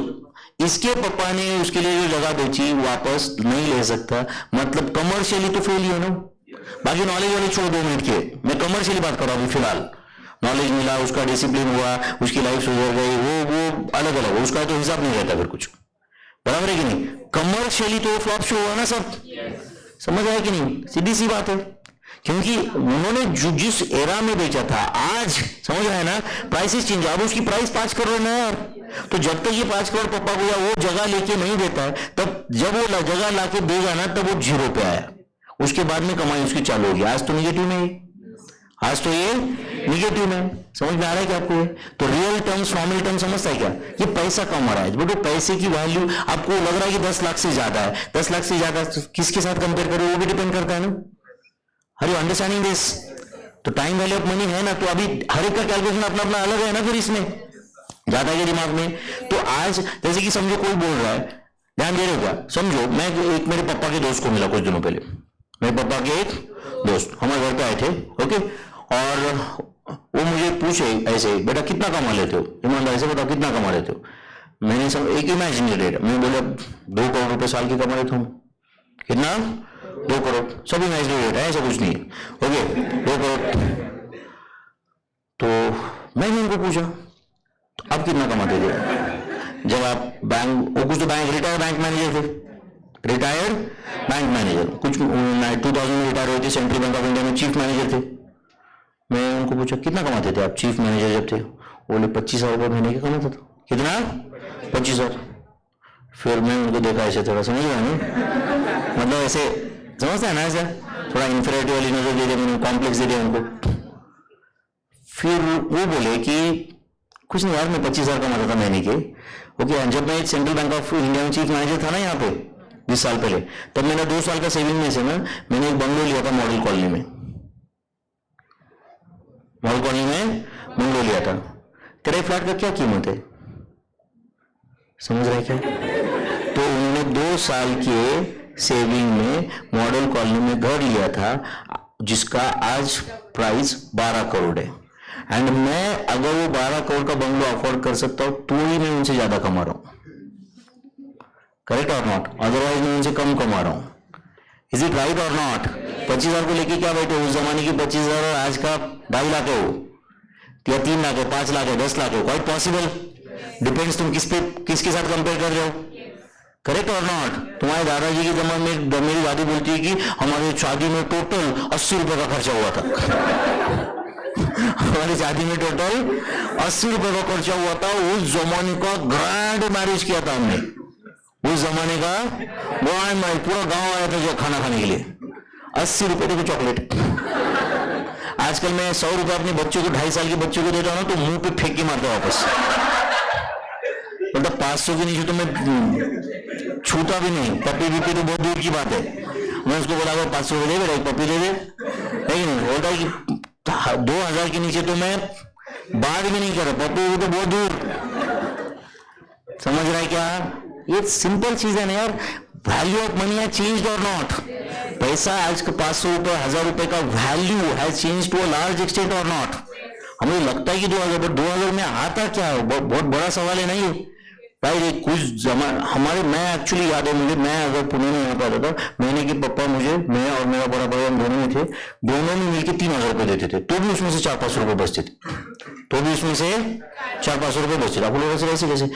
इसके पापा ने उसके लिए जो जगह बेची वापस नहीं ले सकता, मतलब कमर्शियली तो फेल ही है ना। बाकी नॉलेज वाले छोड़ 2 मिनट के, मैं कमर्शियली बात कर रहा हूँ फिलहाल। नॉलेज मिला, उसका डिसिप्लिन हुआ, उसकी लाइफ सुधर गई, वो अलग अलग, उसका तो हिसाब नहीं रहता फिर कुछ। बराबर है कि नहीं? कमर्शियली तो फ्लॉप शो हुआ ना सब। समझ आया कि नहीं? सीधी सी बात है, क्योंकि उन्होंने जिस एरा में बेचा था, आज समझ रहे हैं ना, प्राइसेस चेंज। अब उसकी प्राइस 5 करोड़ है यार। तो जब तक ये 5 करोड़ पापा को या वो जगह लेके नहीं देता है, तब जब वो जगह लाके देगा ना तब वो 0 पे आया, उसके बाद में कमाई उसकी चालू होगी। आज तो निगेटिव में, आज तो ये निगेटिव में। समझ में आ रहा है क्या आपको? तो रियल टर्म्स नॉमिनल टर्म समझता है क्या? ये पैसा कम आ रहा है बट पैसे की वैल्यू आपको लग रहा है कि 10 लाख से ज्यादा है। 10 लाख से ज्यादा किसके साथ कंपेयर करो वो भी डिपेंड करता है ना। Are you understanding this? तो टाइम वैल्यू ऑफ मनी है ना, तो अभी हर एक का कैलकुलेशन अपना अपना अलग है ना, फिर इसमें ज्यादा है दिमाग में। तो आज जैसे कि समझो कोई बोल रहा है, ध्यान दे रहे हो क्या? समझो मैं एक मेरे पापा के दोस्त को मिला कुछ दिनों पहले, मेरे पापा के एक दोस्त हमारे घर पे आए थे, ओके, और वो मुझे पूछे ऐसे, बेटा कितना कमा लेते हो, ईमानदारी से बताओ कितना कमा लेते हो। मैंने सब एक इमेजिनरी रेट, मैं बोला 2 करोड़ रुपए साल की कमा लेता हूँ। कितना? 2 करोड़। सब इमेजिनरी रेट है, ऐसा कुछ नहीं है, ओके, 2 करोड़। तो मैंने उनको पूछा तो आप कितना कमाते थे? जब आप बैंक, वो कुछ तो बैंक रिटायर्ड बैंक मैनेजर थे, रिटायर्ड बैंक मैनेजर, कुछ 2000 में रिटायर हुए थे, सेंट्रल बैंक ऑफ इंडिया में चीफ मैनेजर थे। मैं उनको पूछा कितना कमाते थे आप चीफ मैनेजर जब थे? बोले 25,000 रुपये महीने का कमाता था। कितना? 25,000। फिर मैं उनको देखा ऐसे, थोड़ा समझ रहा हूँ, मतलब ऐसे समझता है ना, ऐसा थोड़ा इंफीरियरिटी वाली नजर दे दिया, कॉम्प्लेक्स दे दिया उनको। फिर वो बोले कि कुछ नहीं यार, मैं 25,000 कमाता था महीने के। ओके, जब मैं सेंट्रल बैंक ऑफ इंडिया में चीफ मैनेजर था ना यहाँ पे 20 साल पहले, तब मैंने 2 साल का सेविंग में से ना मैंने एक बंगलो लिया था मॉडल कॉलोनी में। मॉडल कॉलोनी में बंगलो लिया था। तेरे फ्लैट का क्या कीमत है समझ रहे क्या? तो उन्होंने 2 साल के सेविंग में मॉडल कॉलोनी में घर लिया था जिसका आज प्राइस 12 करोड़ है। एंड मैं अगर वो 12 करोड़ का बंगलो अफोर्ड कर सकता हूं तो ही मैं उनसे ज्यादा कमा रहा हूं। करेक्ट और नॉट? अदरवाइज मैं उनसे कम कमा रहा हूं। इज इट राइट और नॉट? 25,000 को लेके क्या बैठे? उस जमाने की 25,000 और आज का 2.5 लाख है, वो या 3 लाख है, 5 लाख है, 10 लाख है, क्वाइट पॉसिबल। डिपेंड्स तुम किसके साथ कंपेयर कर रहे हो। करेक्ट और नॉट? तुम्हारे दादाजी के जमाने में मेरी दादी बोलती है कि हमारी शादी में टोटल 80 रुपए का खर्चा हुआ था। हमारी शादी में टोटल 80 रुपए का खर्चा हुआ था। उस जमाने का ग्रैंड मैरिज किया था हमने, उस जमाने का ग्रैंड मैरिज, पूरा गांव आया था जो खाना खाने के लिए। 80 रुपए थे चॉकलेट। आजकल मैं 100 रुपए अपने बच्चों को, 2.5 साल के बच्चों को देता हूं ना तो मुंह पे फेंक के मारता वापस। मतलब 500 के नीचे तो मैं छूता भी नहीं। पप्पी विप्पी तो बहुत दूर की बात है। मैं उसको बोला 500 रुपए दे, एक पप्पी दे दे, नहीं बोलता है कि 2000 के नीचे तो मैं बात भी नहीं कर रहा, पप्पी तो बहुत दूर। समझ रहा है क्या? ये सिंपल चीज है ना यार। Value of money has changed और नॉट? पैसा आज का 500 रुपए 1000 रुपए का value has changed to a large extent और नॉट? हमें लगता है कि 2000 में आता क्या है, बहुत बड़ा सवाल है नहीं भाई। कुछ जमाना हमारे, मैं एक्चुअली याद है मुझे, मैं अगर पुणे में यहाँ पर आता था, मैंने कि पापा मुझे, मैं और मेरा बड़ा भाई हम दोनों में थे, दोनों में मिलकर 3,000 रुपए देते थे, तो भी उसमें से 400-500 रुपए बचते थे, तो भी उसमें से 400-500 रुपए बचते थे। आप लोग ऐसे कैसे?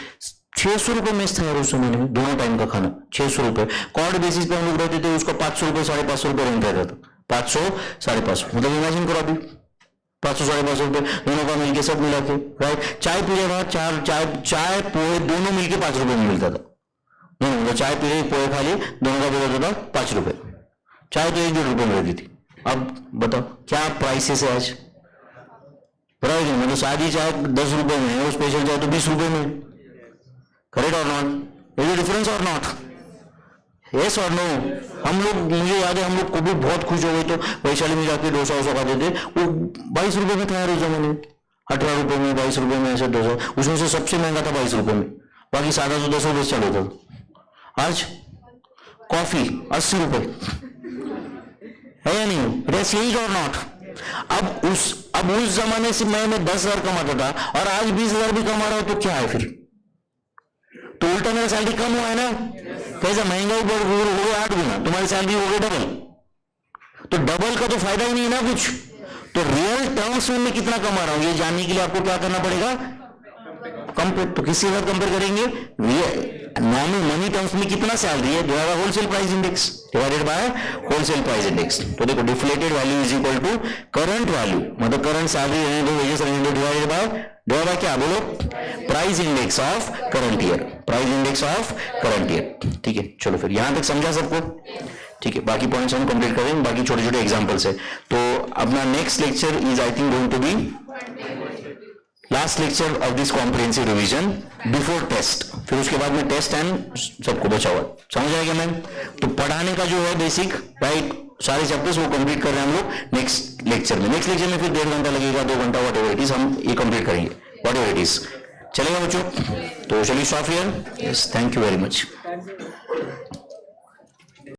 600 रुपए मेस था यार उस समय में, दोनों टाइम का खाना 600 रुपए। कॉर्ड बेसिस पे हम लोग रहते थे, उसका 500 रुपए 550 रुपए रेंट रहता था। 500-550, मतलब इमेजिन करो अभी 500-550 रुपए दोनों का मिलके, सब मिला के, राइट। चाय पी रहे था, चाय पोहे दोनों मिलके 5 रुपए में मिलता था। मतलब चाय पी रहे, पोहे खा लिए, दोनों का बिल होता था 5 रुपए। चाय तो 1-1.5 रुपए में रहती थी। अब बताओ क्या प्राइसेस है आज? राइट, मतलब सादी चाय 10 रुपए में है और स्पेशल चाय तो 20 रुपए में। करेक्ट और नॉट? इज द डिफरेंस और नॉट? यस और नो? हम लोग, मुझे याद है हम लोग को भी बहुत खुश हो गए तो वैशाली में जाके डोसा वोसा खाते थे, वो 22 रुपए में था यार उस जमाने में। 18 रुपए में, 22 रुपए में ऐसे डोसा, उसमें से सबसे महंगा था 22 रुपए में, बाकी सादा तो 10 रुपए चालू था। आज कॉफी 80 रुपए है या नहीं? इट हैज चेंज्ड और नॉट? अब उस जमाने से मैं 10,000 कमाता था और आज 20,000 भी कमा रहा हूं तो क्या है फिर? तो उल्टा मेरा सैलरी कम हुआ है ना? कैसा? महंगाई बढ़ हो गई 8 गुना, तुम्हारी सैलरी हो गई डबल। तो डबल का तो फायदा ही नहीं है ना कुछ। तो रियल टर्म्स में मैं कितना कमा रहा हूं ये जानने के लिए आपको क्या करना पड़ेगा? कंपेयर। तो किसके साथ कंपेयर करेंगे? नॉर्मल मनी टर्म्स में कितना सैलरी है, जो wholesale price index divided by wholesale price index. तो देखो deflated value is equal to current value, मतलब करंट सैलरी रहने दो, वेजेस रहने दो, डिवाइडेड बाय क्या बोलो? Price index of current year, price index of current year. ठीक है, चलो फिर यहां तक समझा सबको? ठीक है, बाकी पॉइंट्स हम कंप्लीट करेंगे, बाकी छोटे छोटे एग्जांपल्स है। तो अपना next lecture is I think going to be last lecture of this comprehensive revision before test. फिर उसके बाद में टेस्ट एंड सबको बचा हुआ। समझ आएगा मैम? तो पढ़ाने का जो है बेसिक, राइट, सारे चैप्टर्स वो कंप्लीट कर रहे हैं हम लोग नेक्स्ट लेक्चर में। नेक्स्ट लेक्चर में फिर 1.5 घंटा लगेगा, 2 घंटा, वॉट एवर इट इज, हम ये कंप्लीट करेंगे, वॉट एवर इट इज। चलेगा बच्चों? तो चलिए stop here. Yes, thank you very much.